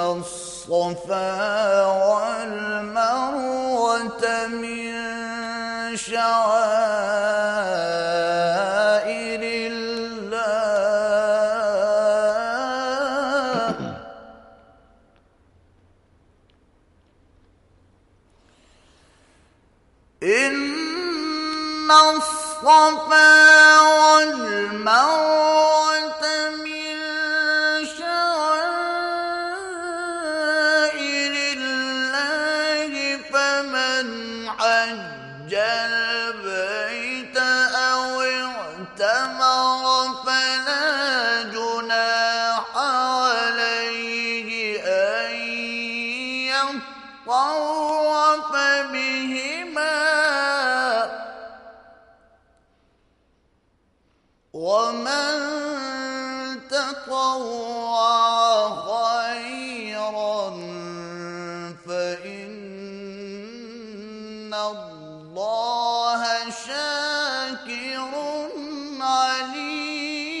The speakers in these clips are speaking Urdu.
الصفا والمروة من شعائر الله إن الصفا والمروة من شعائر الله فمن حج البيت أو اعتمر فلا جناح عليه أن يطوف بهما ومن تطوع خيرا فإن الله شاكر عليم.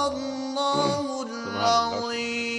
الله العظيم.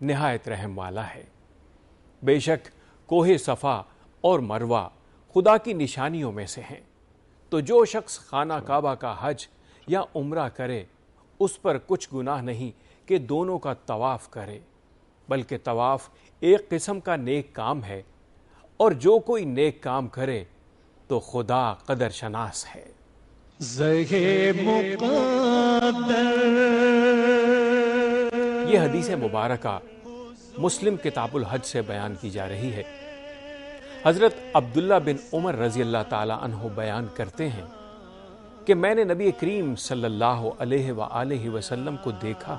نہایت رحم والا ہے۔ بے شک کوہ صفا اور مروہ خدا کی نشانیوں میں سے ہیں، تو جو شخص خانہ کعبہ کا حج یا عمرہ کرے اس پر کچھ گناہ نہیں کہ دونوں کا طواف کرے، بلکہ طواف ایک قسم کا نیک کام ہے، اور جو کوئی نیک کام کرے تو خدا قدر شناس ہے۔ یہ حدیث مبارکہ مسلم کتاب الحج سے بیان کی جا رہی ہے۔ حضرت عبداللہ بن عمر رضی اللہ تعالی عنہ بیان کرتے ہیں کہ میں نے نبی کریم صلی اللہ علیہ وآلہ وسلم کو دیکھا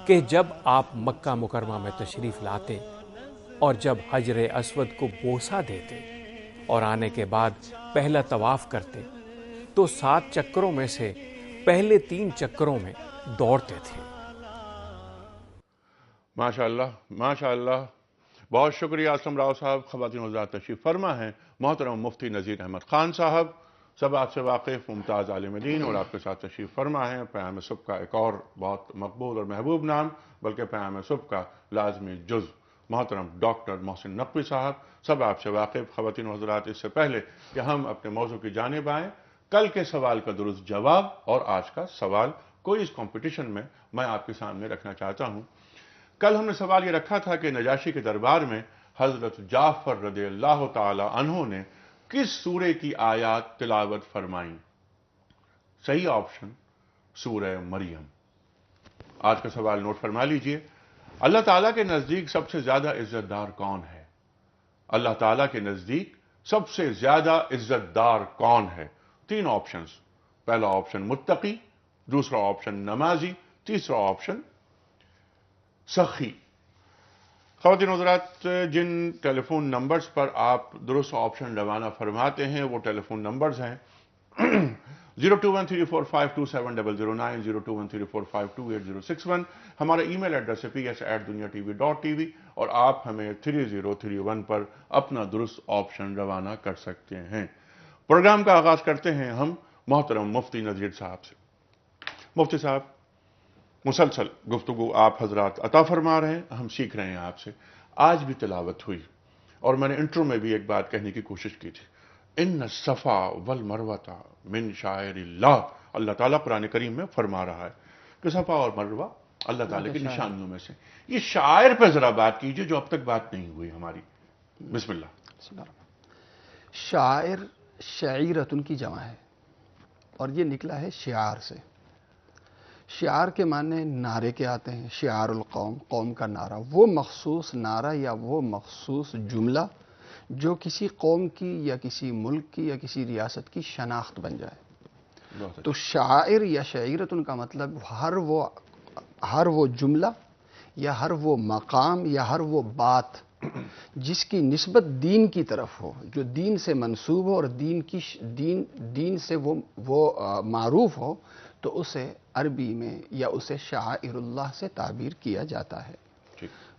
کہ جب آپ مکہ مکرمہ میں تشریف لاتے اور جب حجر اسود کو بوسہ دیتے اور آنے کے بعد پہلا طواف کرتے تو 7 چکروں میں سے پہلے 3 چکروں میں دوڑتے تھے۔ ماشاءاللہ بہت شکریہ اسلم راؤ صاحب۔ خواتین حضرات تشریف فرما ہیں محترم مفتی نذیر احمد خان صاحب، سب آپ سے واقف ممتاز عالم دین، اور آپ کے ساتھ تشریف فرما ہیں پیام صبح کا ایک اور بہت مقبول اور محبوب نام، بلکہ پیام صبح کا لازمی جز، محترم ڈاکٹر محسن نقوی صاحب، سب آپ سے واقف۔ خواتین حضرات، اس سے پہلے کہ ہم اپنے موضوع کی جانب آئیں، کل کے سوال کا درست جواب اور آج کا سوال کوئی اس کمپٹیشن میں میں آپ کے سامنے رکھنا چاہتا ہوں۔ کل ہم نے سوال یہ رکھا تھا کہ نجاشی کے دربار میں حضرت جعفر رضی اللہ تعالی عنہ نے کس سورے کی آیات تلاوت فرمائیں؟ صحیح آپشن سورہ مریم۔ آج کا سوال نوٹ فرما لیجئے۔ اللہ تعالیٰ کے نزدیک سب سے زیادہ عزت دار کون ہے؟ اللہ تعالیٰ کے نزدیک سب سے زیادہ عزت دار کون ہے؟ 3 آپشنز، پہلا آپشن متقی، دوسرا آپشن نمازی، تیسرا آپشن سخی۔ خواتین حضرات، جن ٹیلی فون نمبرز پر آپ درست آپشن روانہ فرماتے ہیں وہ ٹیلی فون نمبرز ہیں 0213452709، 021345286061، ہمارا ای میل ایڈریس ہے ps@duniatv.tv، اور آپ ہمیں 3031 پر اپنا درست آپشن روانہ کر سکتے ہیں۔ پروگرام کا آغاز کرتے ہیں ہم محترم مفتی نذیر صاحب سے۔ مفتی صاحب، مسلسل گفتگو آپ حضرات عطا فرما رہے ہیں، ہم سیکھ رہے ہیں آپ سے۔ آج بھی تلاوت ہوئی، اور میں نے انٹرو میں بھی ایک بات کہنے کی کوشش کی تھی، ان الصفا والمروہ من شعائر اللہ۔ اللہ تعالیٰ قرآن کریم میں فرما رہا ہے کہ صفا اور مروہ اللہ تعالیٰ کی نشانیوں میں سے۔ یہ شاعر پہ ذرا بات کیجئے جو اب تک بات نہیں ہوئی ہماری۔ بسم اللہ۔ شاعر شعیرتن کی جمع ہے، اور یہ نکلا ہے شعار سے۔ شعار کے معنی نعرے کے آتے ہیں، شعار القوم، قوم کا نعرہ، وہ مخصوص نعرہ یا وہ مخصوص جملہ جو کسی قوم کی یا کسی ملک کی یا کسی ریاست کی شناخت بن جائے۔ تو شاعر یا شعیرتن کا مطلب ہر وہ جملہ یا ہر وہ مقام یا ہر وہ بات جس کی نسبت دین کی طرف ہو، جو دین سے منسوب ہو اور دین سے وہ معروف ہو، تو اسے عربی میں یا اسے شعائر اللہ سے تعبیر کیا جاتا ہے۔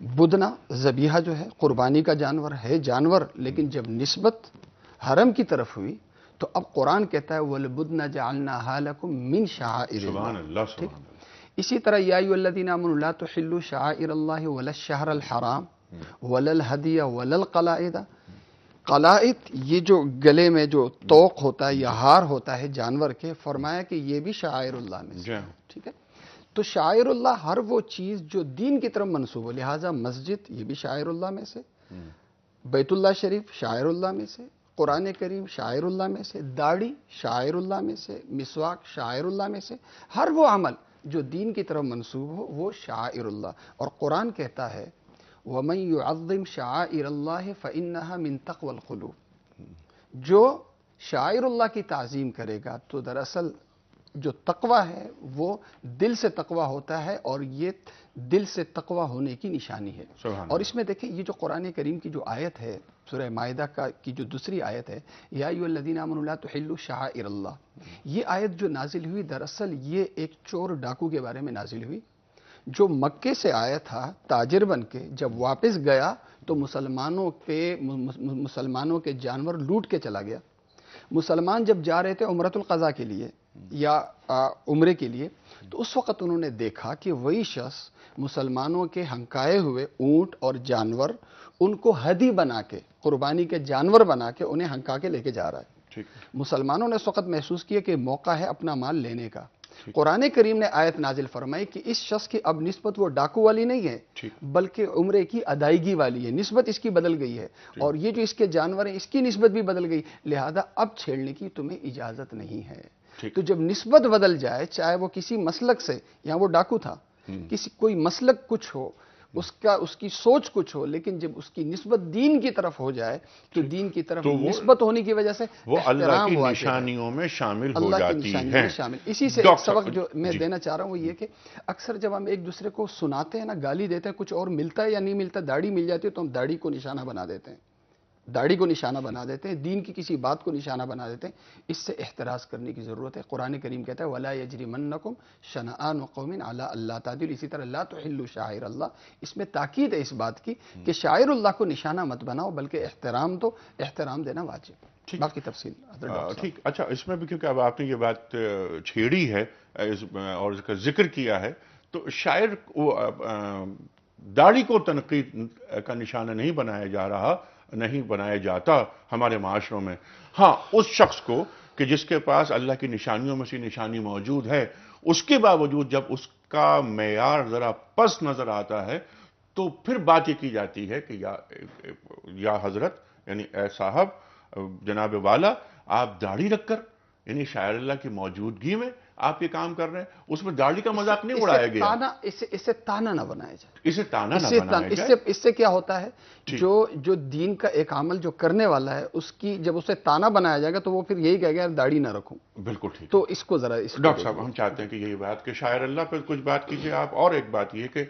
بدنا ذبیحہ جو ہے قربانی کا جانور ہے، جانور، لیکن جب نسبت حرم کی طرف ہوئی تو اب قرآن کہتا ہے وَالْبُدْنَ جَعَلْنَاهَا لَكُم مِّن شَعَائِرِ اللَّهِ۔ اسی طرح یا ایھا الذین آمنوا لا تحلوا شعائر اللہ ولا الشہر الحرام ولا الہدی ولا القلائد۔ قلائد یہ جو گلے میں جو توق ہوتا ہے یا ہار ہوتا ہے جانور کے، فرمایا کہ یہ بھی شعائر اللہ میں سے، ٹھیک ہے۔ تو شاعر اللہ ہر وہ چیز جو دین کی طرف منسوب ہو، لہٰذا مسجد یہ بھی شاعر اللہ میں سے، بیت اللہ شریف شاعر اللہ میں سے، قرآن کریم شاعر اللہ میں سے، داڑھی شاعر اللہ میں سے، مسواک شاعر اللہ میں سے، ہر وہ عمل جو دین کی طرف منسوب ہو وہ شاعر اللہ۔ اور قرآن کہتا ہے وَمَن يُعَظِّمْ شَعَائِرَ اللَّهِ فَإِنَّهَا مِن تَقْوَى الْقُلُوبِ۔ جو شاعر اللہ کی تعظیم کرے گا تو دراصل جو تقوی ہے وہ دل سے تقوی ہوتا ہے، اور یہ دل سے تقوی ہونے کی نشانی ہے۔ اور اس میں دیکھیں یہ جو قرآن کریم کی جو آیت ہے سورہ مائدہ کی جو دوسری آیت ہے یا ایھا الذین آمنوا لا تحلوا شعائر اللہ، یہ آیت جو نازل ہوئی دراصل یہ ایک چور ڈاکو کے بارے میں نازل ہوئی جو مکے سے آیا تھا تاجر بن کے، جب واپس گیا تو مسلمانوں کے جانور لوٹ کے چلا گیا۔ مسلمان جب جا رہے تھے عمرۃ القضاء کے لیے یا عمرے کے لیے، تو اس وقت انہوں نے دیکھا کہ وہی شخص مسلمانوں کے ہنکائے ہوئے اونٹ اور جانور ان کو ہدی بنا کے، قربانی کے جانور بنا کے انہیں ہنکا کے لے کے جا رہا ہے۔ مسلمانوں نے اس وقت محسوس کیا کہ موقع ہے اپنا مال لینے کا۔ قرآن کریم نے آیت نازل فرمائی کہ اس شخص کی اب نسبت وہ ڈاکو والی نہیں ہے، بلکہ عمرے کی ادائیگی والی ہے، نسبت اس کی بدل گئی ہے، اور یہ جو اس کے جانور ہیں اس کی نسبت بھی بدل گئی، لہذا اب چھیڑنے کی تمہیں اجازت نہیں ہے۔ تو جب نسبت بدل جائے، چاہے وہ کسی مسلک سے، یہاں وہ ڈاکو تھا، کوئی مسلک کچھ ہو، اس کی سوچ کچھ ہو، لیکن جب اس کی نسبت دین کی طرف ہو جائے تو دین کی طرف نسبت ہونے کی وجہ سے وہ اللہ کی نشانیوں میں شامل ہو جاتی ہے۔ اسی سے ایک سبق جو میں دینا چاہ رہا ہوں وہ یہ کہ اکثر جب ہم ایک دوسرے کو سناتے ہیں نا، گالی دیتے ہیں، کچھ اور ملتا ہے یا نہیں ملتا، داڑھی مل جاتی ہے تو ہم داڑھی کو نشانہ بنا دیتے ہیں، داڑھی کو نشانہ بنا دیتے ہیں، دین کی کسی بات کو نشانہ بنا دیتے ہیں۔ اس سے احتراز کرنے کی ضرورت ہے۔ قرآن کریم کہتا ہے وَلَا يَجْرِمَنَّكُمْ شَنَآنُ قَوْمٍ عَلَىٰ أَلَّا تَعْدِلُوا، اسی طرح لا تحلوا شعائر اللہ، اس میں تاکید ہے اس بات کی کہ شاعر اللہ کو نشانہ مت بناؤ، بلکہ احترام دو، احترام دینا واجب۔ باقی تفصیل ٹھیک۔ اچھا، اس میں بھی کیونکہ اب آپ نے یہ بات چھیڑی ہے اور اس کا ذکر کیا ہے، تو شاعر داڑھی کو تنقید کا نشانہ نہیں بنایا جا رہا، نہیں بنایا جاتا ہمارے معاشروں میں۔ ہاں، اس شخص کو کہ جس کے پاس اللہ کی نشانیوں میں سے نشانی موجود ہے، اس کے باوجود جب اس کا معیار ذرا پس نظر آتا ہے تو پھر بات یہ کی جاتی ہے کہ یا حضرت، یعنی اے صاحب، جناب والا، آپ داڑھی رکھ کر، یعنی شاعر اللہ کی موجودگی میں آپ یہ کام کر رہے ہیں، اس میں داڑھی کا مذاق نہیں اڑایا گیا۔ اسے تانا نہ بنایا جائے، اسے تانا نہ بنایا جائے۔ اس سے کیا ہوتا ہے، جو دین کا ایک عمل جو کرنے والا ہے، اس کی جب اسے تانا بنایا جائے گا تو وہ پھر یہی کہے گا داڑھی نہ رکھوں۔ بالکل ٹھیک۔ تو اس کو ذرا ڈاکٹر صاحب، ہم چاہتے ہیں کہ یہی بات کہ شاعر اللہ پہ کچھ بات کیجئے آپ، اور ایک بات یہ کہ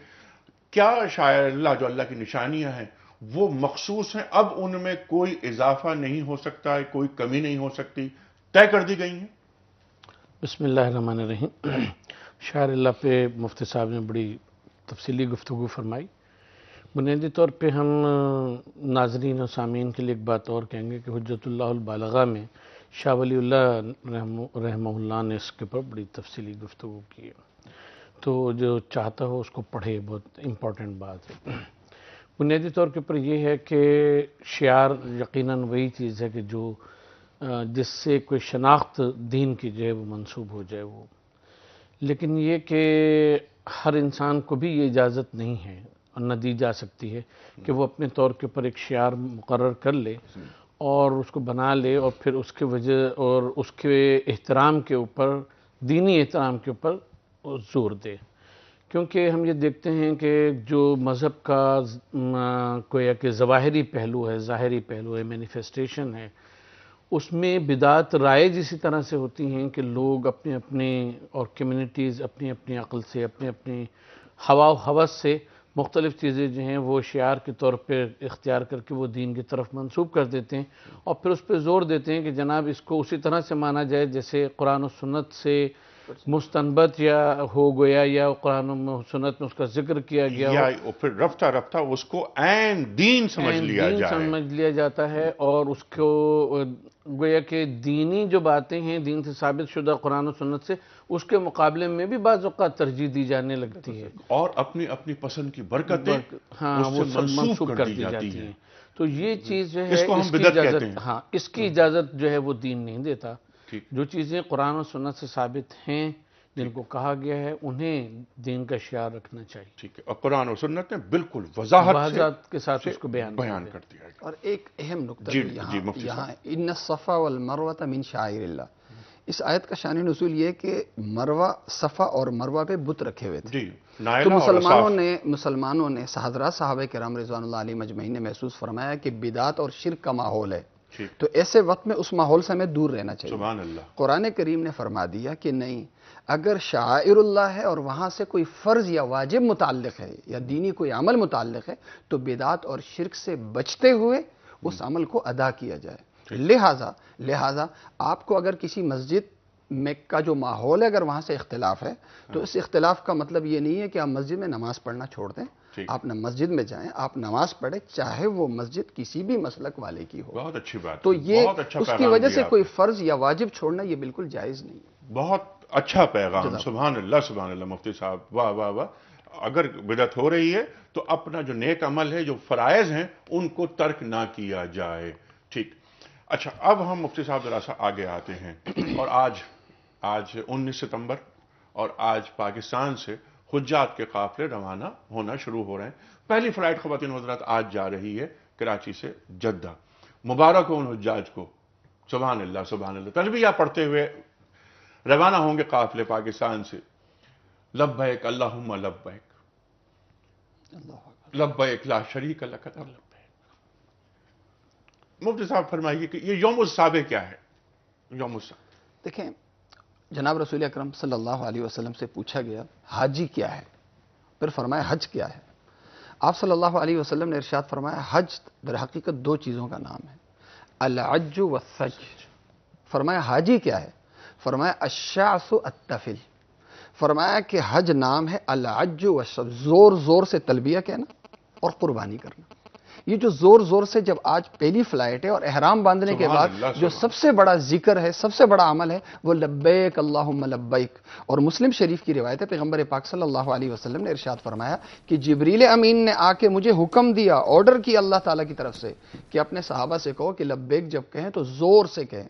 کیا شاعر اللہ جو اللہ کی نشانیاں ہیں وہ مخصوص ہیں، اب ان میں کوئی اضافہ نہیں ہو سکتا ہے، کوئی کمی نہیں ہو سکتی، طے کر دی گئی ہیں؟ بسم اللہ الرحمن الرحیم۔ شاعر اللہ پہ مفتی صاحب نے بڑی تفصیلی گفتگو فرمائی۔ بنیادی طور پہ ہم ناظرین و سامعین کے لیے ایک بات اور کہیں گے کہ حجت اللہ البالغہ میں شاہ ولی اللہ رحمہ اللہ نے اس کے اوپر بڑی تفصیلی گفتگو کی ہے، تو جو چاہتا ہو اس کو پڑھے، بہت امپورٹنٹ بات ہے۔ بنیادی طور کے اوپر یہ ہے کہ شعار یقیناً وہی چیز ہے کہ جو جس سے کوئی شناخت دین کی جو ہے وہ منسوب ہو جائے وہ، لیکن یہ کہ ہر انسان کو بھی یہ اجازت نہیں ہے اور نہ دی جا سکتی ہے کہ وہ اپنے طور کے اوپر ایک شعار مقرر کر لے اور اس کو بنا لے اور پھر اس کے وجہ اور اس کے احترام کے اوپر، دینی احترام کے اوپر زور دے، کیونکہ ہم یہ دیکھتے ہیں کہ جو مذہب کا کوئی کہ ظواہری پہلو ہے، ظاہری پہلو ہے، مینیفیسٹیشن ہے، اس میں بدعات رائج اسی طرح سے ہوتی ہیں کہ لوگ اپنے اپنے اور کمیونٹیز اپنی اپنی عقل سے، اپنے اپنی ہوا و ہوس سے مختلف چیزیں جو ہیں وہ شعار کے طور پہ اختیار کر کے وہ دین کی طرف منسوب کر دیتے ہیں، اور پھر اس پہ زور دیتے ہیں کہ جناب اس کو اسی طرح سے مانا جائے جیسے قرآن و سنت سے مستنبت یا ہو گیا یا قرآن و سنت میں اس کا ذکر کیا گیا یا پھر رفتہ رفتہ اس کو عین دین سمجھ لیا جاتا ہے، اور اس کو گویا کہ دینی جو باتیں ہیں دین سے ثابت شدہ قرآن و سنت سے، اس کے مقابلے میں بھی بعض اوقات ترجیح دی جانے لگتی ہے اور اپنی اپنی پسند کی برکتیں وہ منسوب کر دی جاتی ہیں۔ تو یہ چیز جو ہے اس کو ہم بدعت کہتے ہیں۔ ہاں، اس کی اجازت جو ہے وہ دین نہیں دیتا۔ جو چیزیں قرآن و سنت سے ثابت ہیں، جن کو کہا گیا ہے، انہیں دین کا شعار رکھنا چاہیے۔ ٹھیک ہے، اور قرآن و سنت نے بالکل وضاحت کے ساتھ اس کو بیان کر دیا ہے۔ اور ایک اہم نقطہ یہاں ان الصفا والمروہ من شعائر اللہ، اس آیت کا شان نزول یہ کہ مروہ، صفا اور مروہ پہ بت رکھے ہوئے تھے، تو مسلمانوں نے حضرات صحابہ کرام رضوان اللہ علیہ مجمعین نے محسوس فرمایا کہ بدعت اور شرک کا ماحول ہے، تو ایسے وقت میں اس ماحول سے ہمیں دور رہنا چاہیے۔ سبحان اللہ۔ قرآن کریم نے فرما دیا کہ نہیں، اگر شعائر اللہ ہے اور وہاں سے کوئی فرض یا واجب متعلق ہے یا دینی کوئی عمل متعلق ہے تو بدعت اور شرک سے بچتے ہوئے اس عمل کو ادا کیا جائے۔ لہٰذا آپ کو اگر کسی مسجد میں کا جو ماحول ہے اگر وہاں سے اختلاف ہے تو اس اختلاف کا مطلب یہ نہیں ہے کہ آپ مسجد میں نماز پڑھنا چھوڑ دیں، آپ مسجد میں جائیں، آپ نماز پڑھیں، چاہے وہ مسجد کسی بھی مسلک والے کی ہو۔ بہت اچھی بات، تو یہ اس کی وجہ سے کوئی فرض یا واجب چھوڑنا یہ بالکل جائز نہیں ہے۔ بہت اچھا پیغام، سبحان اللہ مفتی صاحب، واہ واہ واہ. اگر بدعت ہو رہی ہے تو اپنا جو نیک عمل ہے، جو فرائض ہیں، ان کو ترک نہ کیا جائے. ٹھیک. اچھا، اب ہم مفتی صاحب ذرا سا آگے آتے ہیں. اور آج 19 ستمبر اور آج پاکستان سے حجات کے قافلے روانہ ہونا شروع ہو رہے ہیں. پہلی فلائٹ خواتین حضرات آج جا رہی ہے کراچی سے جدہ. مبارک ہو ان حجاج کو. سبحان اللہ. تلبیہ پڑھتے ہوئے روانہ ہوں گے قافلے پاکستان سے. لبیک اللہم لبیک، لبیک لا شریک لک. مفتی صاحب فرمائیے کہ یہ یوم الصابح کیا ہے؟ یوم الصابح دیکھیں، جناب رسول اکرم صلی اللہ علیہ وسلم سے پوچھا گیا حاجی کیا ہے، پھر فرمایا حج کیا ہے. آپ صلی اللہ علیہ وسلم نے ارشاد فرمایا حج در حقیقت دو چیزوں کا نام ہے، العج والثج. فرمایا حاجی کیا ہے؟ فرمایا الشعث التفل. فرمایا کہ حج نام ہے العج والثج، زور زور سے تلبیہ کہنا اور قربانی کرنا. یہ جو زور زور سے جب آج پہلی فلائٹ ہے اور احرام باندھنے کے بعد جو سب سے بڑا ذکر ہے، سب سے بڑا عمل ہے، وہ لبیک اللہم لبیک. اور مسلم شریف کی روایت ہے، پیغمبر پاک صلی اللہ علیہ وسلم نے ارشاد فرمایا کہ جبریل امین نے آ کے مجھے حکم دیا، آرڈر کیا اللہ تعالیٰ کی طرف سے کہ اپنے صحابہ سے کہو کہ لبیک جب کہیں تو زور سے کہیں.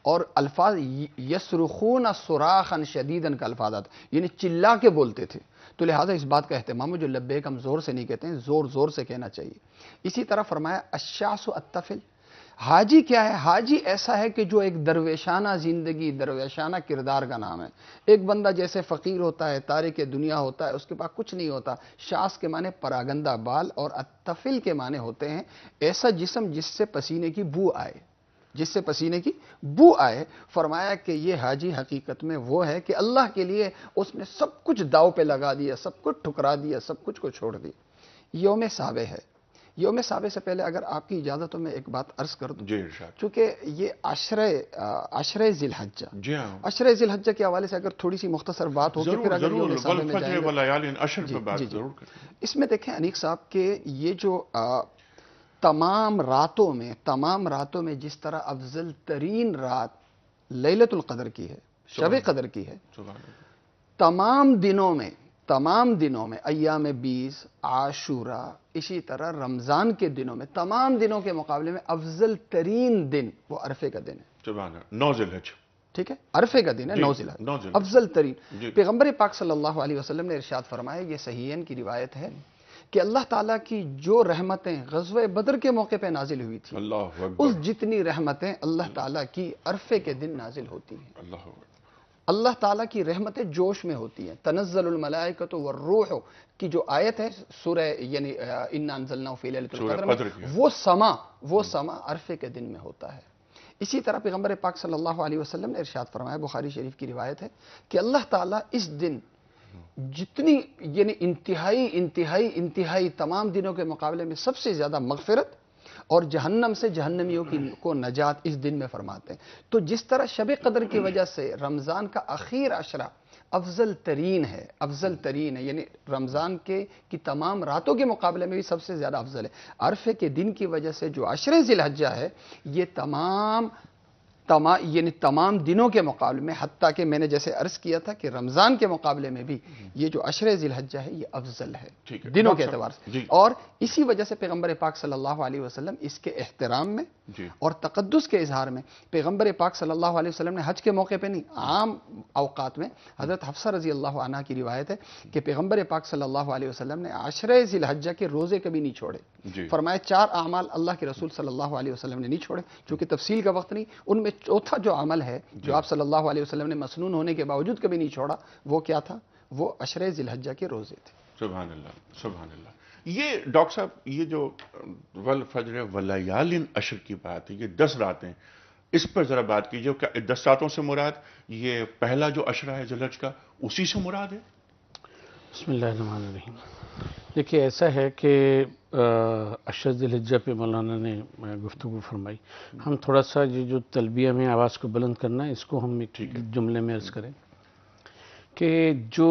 اور الفاظ یصرخون صراخا شدیدا کا الفاظ آتے، یعنی چلا کے بولتے تھے. تو لہٰذا اس بات کا اہتمام ہے، جو لبیک ہم زور سے نہیں کہتے ہیں، زور زور سے کہنا چاہیے. اسی طرح فرمایا الشعث التفل. حاجی کیا ہے؟ حاجی ایسا ہے کہ جو ایک درویشانہ زندگی، درویشانہ کردار کا نام ہے. ایک بندہ جیسے فقیر ہوتا ہے، تارک دنیا ہوتا ہے، اس کے پاس کچھ نہیں ہوتا. شاس کے معنی پراگندہ بال، اور التفل کے معنی ہوتے ہیں ایسا جسم جس سے پسینے کی بو آئے، جس سے پسینے کی بو آئے. فرمایا کہ یہ حاجی حقیقت میں وہ ہے کہ اللہ کے لیے اس نے سب کچھ داؤ پہ لگا دیا، سب کچھ ٹھکرا دیا، سب کچھ کو چھوڑ دیا. یوم صابح ہے. یوم صابح سے پہلے اگر آپ کی اجازت ہو میں ایک بات عرض کر دوں. جی ارشاد. چونکہ یہ عشرہ ذی الحجہ، جی ہاں، عشرہ ذی الحجہ کے حوالے سے اگر تھوڑی سی مختصر بات ہوگی پھر اگر یوم صابح میں جائیں گے. واللیال عشر پہ بات ضرور کریں. اس میں دیکھیں انیق صاحب کہ یہ جو تمام راتوں میں جس طرح افضل ترین رات لیلۃ القدر کی ہے، شب قدر کی ہے، تمام دنوں میں ایام 20 عاشورہ، اسی طرح رمضان کے دنوں میں، تمام دنوں کے مقابلے میں افضل ترین دن وہ عرفے کا دن ہے. سبحان اللہ. 9 ذی الحجہ. ٹھیک ہے، عرفے کا دن ہے، 9 ذی الحجہ افضل ترین. پیغمبر پاک صلی اللہ علیہ وسلم نے ارشاد فرمایا، یہ صحیحین کی روایت ہے کہ اللہ تعالیٰ کی جو رحمتیں غزوہ بدر کے موقع پہ نازل ہوئی تھی، اللہ اکبر، اس جتنی رحمتیں اللہ تعالیٰ کی عرفے کے دن نازل ہوتی ہیں. اللہ اکبر. اللہ تعالیٰ کی رحمتیں جوش میں ہوتی ہیں. تنزل الملائکۃ والروح کی جو آیت ہے سورہ یعنی انا انزلناہ فی لیلۃ القدر میں، وہ سما عرفے کے دن میں ہوتا ہے. اسی طرح پیغمبر پاک صلی اللہ علیہ وسلم نے ارشاد فرمایا، بخاری شریف کی روایت ہے کہ اللہ تعالیٰ اس دن جتنی یعنی انتہائی تمام دنوں کے مقابلے میں سب سے زیادہ مغفرت اور جہنم سے جہنمیوں کو نجات اس دن میں فرماتے ہیں. تو جس طرح شب قدر کی وجہ سے رمضان کا اخیر عشرہ افضل ترین ہے، یعنی رمضان کی تمام راتوں کے مقابلے میں بھی سب سے زیادہ افضل ہے. عرفے کے دن کی وجہ سے جو عشرہ ذی الحجہ ہے، یہ یعنی تمام دنوں کے مقابلے میں، حتیٰ کہ میں نے جیسے عرض کیا تھا کہ رمضان کے مقابلے میں بھی یہ جو عشرہ ذی الحجہ ہے یہ افضل ہے دنوں کے اعتبار سے. اور اسی وجہ سے پیغمبر پاک صلی اللہ علیہ وسلم اس کے احترام میں اور تقدس کے اظہار میں پیغمبر پاک صلی اللہ علیہ وسلم نے حج کے موقع پہ نہیں، عام اوقات میں حضرت حفصہ رضی اللہ عنہ کی روایت ہے کہ پیغمبر پاک صلی اللہ علیہ وسلم نے عشرہ ذی الحجہ کے روزے کبھی نہیں چھوڑے. فرمایا 4 اعمال اللہ کے رسول صلی اللہ علیہ وسلم نے نہیں چھوڑے، چونکہ تفصیل کا وقت نہیں. ان میں چوتھا جو عمل ہے جو آپ صلی اللہ علیہ وسلم نے مسنون ہونے کے باوجود کبھی نہیں چھوڑا، وہ کیا تھا؟ وہ عشرہ ذی الحجہ کے روزے تھے. سبحان اللہ. یہ ڈاکٹر صاحب، یہ جو والفجر واللیال عشر کی بات ہے، یہ 10 راتیں، اس پر ذرا بات کیجیے. کیا 10 راتوں سے مراد یہ پہلا جو عشرہ ہے ذی الحجہ کا، اسی سے مراد ہے؟ بسم اللہ الرحمن الرحیم. دیکھیے ایسا ہے کہ عشرہ ذی الحجہ پہ مولانا نے گفتگو فرمائی. ہم تھوڑا سا یہ جو تلبیہ میں آواز کو بلند کرنا ہے، اس کو ہم ایک جملے میں عرض کریں کہ جو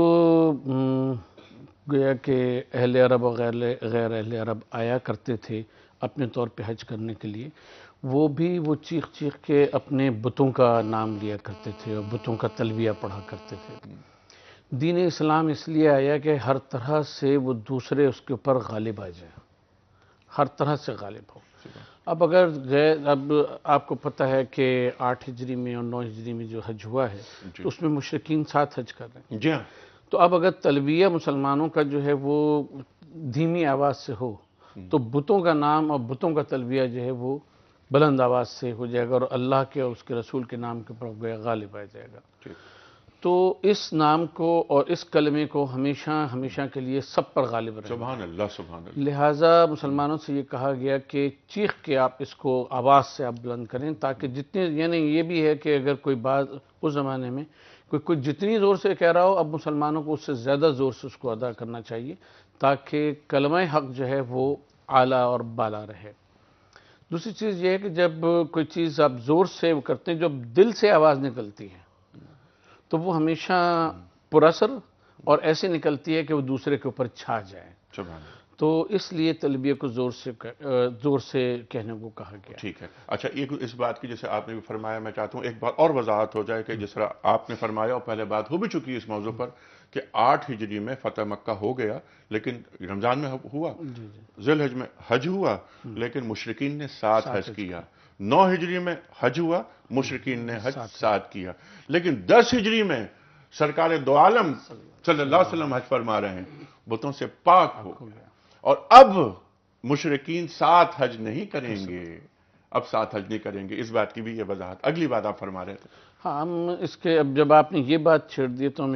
گویا کہ اہل عرب اور غیر اہل عرب آیا کرتے تھے اپنے طور پہ حج کرنے کے لیے، وہ بھی وہ چیخ چیخ کے اپنے بتوں کا نام لیا کرتے تھے اور بتوں کا تلبیہ پڑھا کرتے تھے۔ دین اسلام اس لیے آیا کہ ہر طرح سے وہ دوسرے اس کے اوپر غالب آ جائے، ہر طرح سے غالب ہو۔ اب اگر اب آپ کو پتہ ہے کہ 8 ہجری میں اور 9 ہجری میں جو حج ہوا ہے تو اس میں مشرکین 7 حج کر رہے ہیں۔ جی ہاں، تو اب اگر تلبیہ مسلمانوں کا جو ہے وہ دھیمی آواز سے ہو تو بتوں کا نام اور بتوں کا تلبیہ جو ہے وہ بلند آواز سے ہو جائے گا اور اللہ کے اور اس کے رسول کے نام کے اوپر غالب آ جائے گا۔ تو اس نام کو اور اس کلمے کو ہمیشہ ہمیشہ کے لیے سب پر غالب رہے۔ سبحان اللہ، سبحان اللہ۔ لہٰذا مسلمانوں سے یہ کہا گیا کہ چیخ کے آپ اس کو آواز سے آپ بلند کریں، تاکہ جتنے، یعنی یہ بھی ہے کہ اگر کوئی بات اس زمانے میں کوئی جتنی زور سے کہہ رہا ہو، اب مسلمانوں کو اس سے زیادہ زور سے اس کو ادا کرنا چاہیے تاکہ کلمہ حق جو ہے وہ اعلیٰ اور بالا رہے۔ دوسری چیز یہ ہے کہ جب کوئی چیز آپ زور سے کرتے ہیں، جب دل سے آواز نکلتی ہے تو وہ ہمیشہ پر اثر اور ایسے نکلتی ہے کہ وہ دوسرے کے اوپر چھا جائے۔ سبحان اللہ۔ تو اس لیے تلبیہ کو زور سے کہنے کو کہا گیا۔ ٹھیک ہے، اچھا، ایک اس بات کی جیسے آپ نے بھی فرمایا، میں چاہتا ہوں ایک بات اور وضاحت ہو جائے کہ جس طرح آپ نے فرمایا اور پہلے بات ہو بھی چکی ہے اس موضوع پر کہ 8 ہجری میں فتح مکہ ہو گیا، لیکن رمضان میں ہوا، ذی الحج میں حج ہوا، لیکن مشرکین نے 7 حج کیا۔ 9 ہجری میں حج ہوا، مشرکین نے حج 7 کیا، لیکن 10 ہجری میں سرکار دو عالم صلی اللہ علیہ وسلم حج فرما رہے ہیں، بتوں سے پاک ہو گیا، اور اب مشرکین 7 حج نہیں کریں گے، اب 7 حج نہیں کریں گے۔ اس بات کی بھی یہ وضاحت، اگلی بات آپ فرما رہے تھے۔ ہاں، ہم اس کے اب جب آپ نے یہ بات چھیڑ دی تو ہم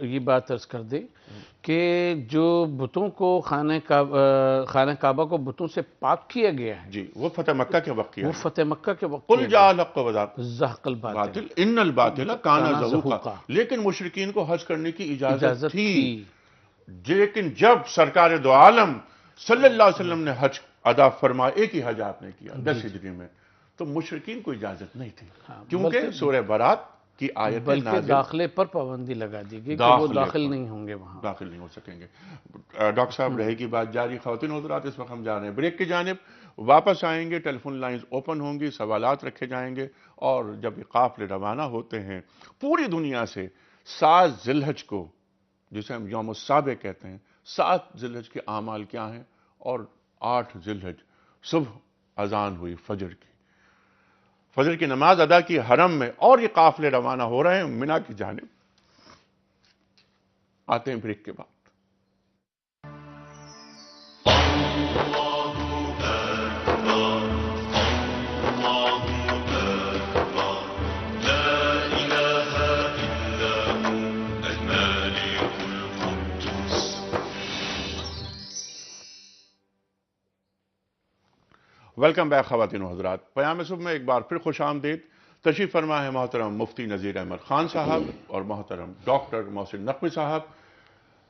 یہ بات عرض کر دیں کہ جو بتوں کو خانہ کعبہ کو بتوں سے پاک کیا گیا ہے، جی، وہ فتح مکہ کے وقت کیا وہ فتح مکہ کے وقت قل جاء الحق زہق الباطل، باطل ان الباطل کان زہوقا، لیکن مشرکین کو حج کرنے کی اجازت تھی، لیکن جب سرکار دو عالم صلی اللہ علیہ وسلم نے حج ادا فرمایا، ایک ہی حج آپ نے کیا 10 ہجری میں، تو مشرکین کو اجازت نہیں تھی، کیونکہ سورہ برات کی آیت بلکہ داخلے پر پابندی لگا دی گئی کہ وہ داخل نہیں ہوں گے، وہاں داخل نہیں ہو سکیں گے۔ ڈاکٹر صاحب، رہے گی بات جاری۔ خواتین حضرات، اس وقت ہم جا رہے ہیں بریک کی جانب، واپس آئیں گے، ٹیلی فون لائنز اوپن ہوں گی، سوالات رکھے جائیں گے، اور جب یہ قافلے روانہ ہوتے ہیں پوری دنیا سے 7 ذی الحج کو، جسے ہم یوم السابع کہتے ہیں، 7 ذی الحج کے اعمال کیا ہیں، اور 8 ذی الحج صبح اذان ہوئی فجر کی نماز ادا کی حرم میں، اور یہ قافلے روانہ ہو رہے ہیں منا کی جانب۔ آتے ہیں بریک کے بعد۔ ویلکم بیک خواتین و حضرات، پیام صبح میں ایک بار پھر خوش آمدید۔ تشریف فرما ہے محترم مفتی نذیر احمد خان صاحب اور محترم ڈاکٹر محسن نقوی صاحب۔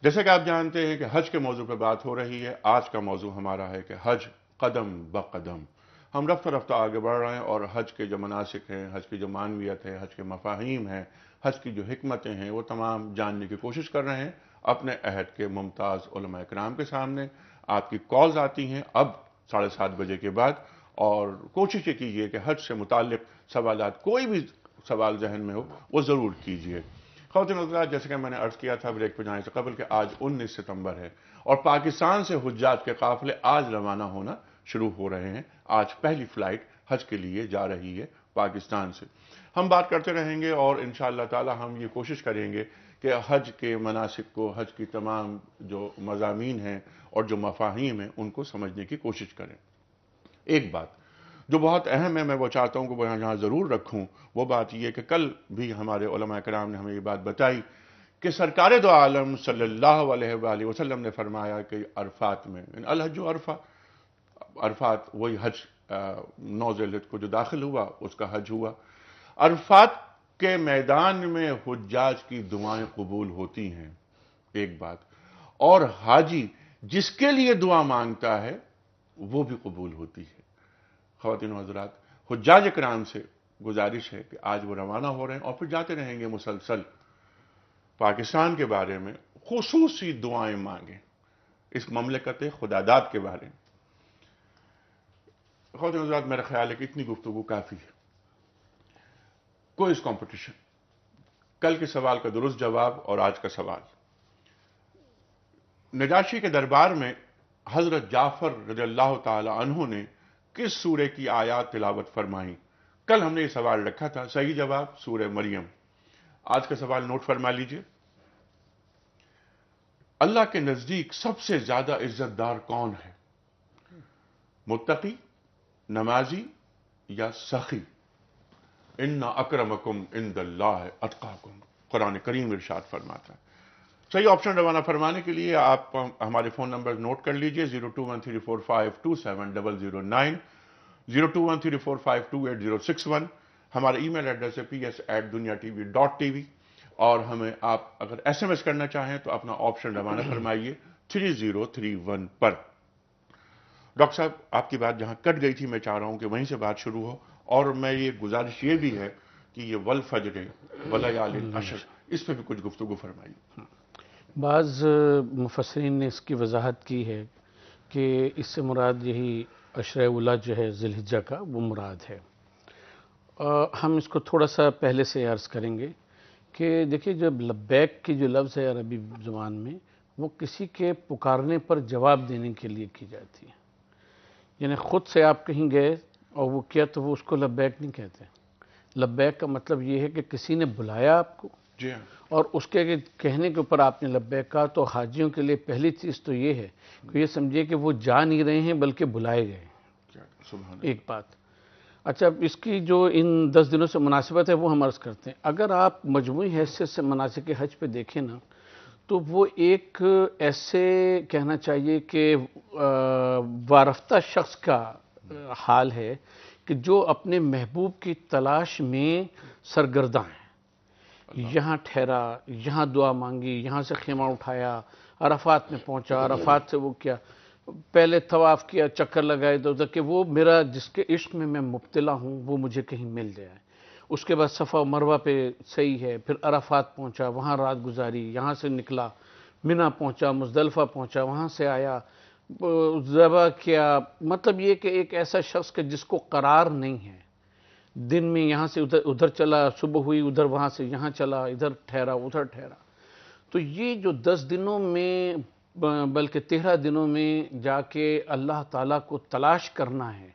جیسے کہ آپ جانتے ہیں کہ حج کے موضوع پہ بات ہو رہی ہے، آج کا موضوع ہمارا ہے کہ حج قدم بقدم، ہم رفتہ رفتہ آگے بڑھ رہے ہیں، اور حج کے جو مناسک ہیں، حج کی جو معنویت ہے، حج کے مفاہیم ہیں، حج کی جو حکمتیں ہیں، وہ تمام جاننے کی کوشش کر رہے ہیں اپنے عہد کے ممتاز علماء کرام کے سامنے۔ آپ کی کالز آتی ہیں اب 7:30 بجے کے بعد، اور کوشش یہ کیجیے کہ حج سے متعلق سوالات، کوئی بھی سوال ذہن میں ہو وہ ضرور کیجیے۔ خواتین حضرات، جیسے کہ میں نے عرض کیا تھا بریک پہ جانے سے قبل کہ آج 19 ستمبر ہے، اور پاکستان سے حجاج کے قافلے آج روانہ ہونا شروع ہو رہے ہیں۔ آج پہلی فلائٹ حج کے لیے جا رہی ہے پاکستان سے۔ ہم بات کرتے رہیں گے، اور انشاءاللہ تعالی ہم یہ کوشش کریں گے کہ حج کے مناسک کو، حج کی تمام جو مضامین ہیں اور جو مفاہیم ہیں، ان کو سمجھنے کی کوشش کریں۔ ایک بات جو بہت اہم ہے، میں وہ چاہتا ہوں کہ وہ یہاں ضرور رکھوں، وہ بات یہ کہ کل بھی ہمارے علماء کرام نے ہمیں یہ بات بتائی کہ سرکار دو عالم صلی اللہ علیہ وآلہ وسلم نے فرمایا کہ عرفات میں، الحج و عرفات وہی حج 9 ذی الحج کو جو داخل ہوا اس کا حج ہوا۔ عرفات کے میدان میں حجاج کی دعائیں قبول ہوتی ہیں، ایک بات، اور حاجی جس کے لیے دعا مانگتا ہے وہ بھی قبول ہوتی ہے۔ خواتین و حضرات، حجاج کرام سے گزارش ہے کہ آج وہ روانہ ہو رہے ہیں اور پھر جاتے رہیں گے مسلسل، پاکستان کے بارے میں خصوصی دعائیں مانگیں، اس مملکت خداداد کے بارے میں۔ خواتین حضرات میرا خیال ہے کہ اتنی گفتگو کافی ہے. کوئی اس کمپٹیشن، کل کے سوال کا درست جواب اور آج کا سوال. نجاشی کے دربار میں حضرت جعفر رضی اللہ تعالی عنہ نے کس سورے کی آیات تلاوت فرمائیں؟ کل ہم نے یہ سوال رکھا تھا. صحیح جواب سورہ مریم. آج کا سوال نوٹ فرما لیجئے. اللہ کے نزدیک سب سے زیادہ عزت دار کون ہے؟ متقی، نمازی یا سخی؟ ان اکرمکم عند اللہ اتقاکم، قرآن کریم ارشاد فرماتا ہے. صحیح آپشن روانہ فرمانے کے لیے آپ ہمارے فون نمبر نوٹ کر لیجئے. 021345270009، 021345286061. ہمارا ای میل ایڈریس ہے ps@duniatv.tv. اور ہمیں آپ اگر ایس ایم ایس کرنا چاہیں تو اپنا آپشن روانہ فرمائیے 3031 پر. ڈاکٹر صاحب آپ کی بات جہاں کٹ گئی تھی میں چاہ رہا ہوں کہ وہیں سے بات شروع ہو، اور میں یہ گزارش یہ بھی ہے کہ یہ والفجر ولیال عشر اس پہ بھی کچھ گفتگو فرمائیے. بعض مفسرین نے اس کی وضاحت کی ہے کہ اس سے مراد یہی عشرہ اولا جو ہے ذی الحجہ کا وہ مراد ہے. ہم اس کو تھوڑا سا پہلے سے عرض کریں گے کہ دیکھیے جب لبیک کی جو لفظ ہے عربی زبان میں وہ کسی کے پکارنے پر جواب دینے کے لیے کی جاتی ہے. یعنی خود سے آپ کہیں گئے اور وہ کیا تو وہ اس کو لبیک نہیں کہتے. لبیک کا مطلب یہ ہے کہ کسی نے بلایا آپ کو جی ہاں، اور اس کے کہنے کے اوپر آپ نے لبیک کہا. تو حاجیوں کے لیے پہلی چیز تو یہ ہے کہ یہ سمجھے کہ وہ جا نہیں رہے ہیں بلکہ بلائے گئے. سبحان اللہ. ایک بات. اچھا اس کی جو ان 10 دنوں سے مناسبت ہے وہ ہم عرض کرتے ہیں. اگر آپ مجموعی حیثیت سے مناسک حج پہ دیکھیں نا تو وہ ایک ایسے کہنا چاہیے کہ وارفتہ شخص کا حال ہے کہ جو اپنے محبوب کی تلاش میں سرگرداں ہیں. یہاں ٹھہرا، یہاں دعا مانگی، یہاں سے خیمہ اٹھایا، عرفات میں پہنچا، عرفات سے وہ کیا، پہلے طواف کیا، چکر لگائے ادھر کہ وہ میرا جس کے عشق میں میں مبتلا ہوں وہ مجھے کہیں مل جائے. اس کے بعد صفا و مروہ پہ صحیح ہے، پھر عرفات پہنچا، وہاں رات گزاری، یہاں سے نکلا، منی پہنچا، مزدلفہ پہنچا، وہاں سے آیا، ذبح کیا. مطلب یہ کہ ایک ایسا شخص کہ جس کو قرار نہیں ہے، دن میں یہاں سے ادھر چلا، صبح ہوئی ادھر، وہاں سے یہاں چلا، ادھر ٹھہرا ادھر ٹھہرا. تو یہ جو 10 دنوں میں بلکہ 13 دنوں میں جا کے اللہ تعالیٰ کو تلاش کرنا ہے،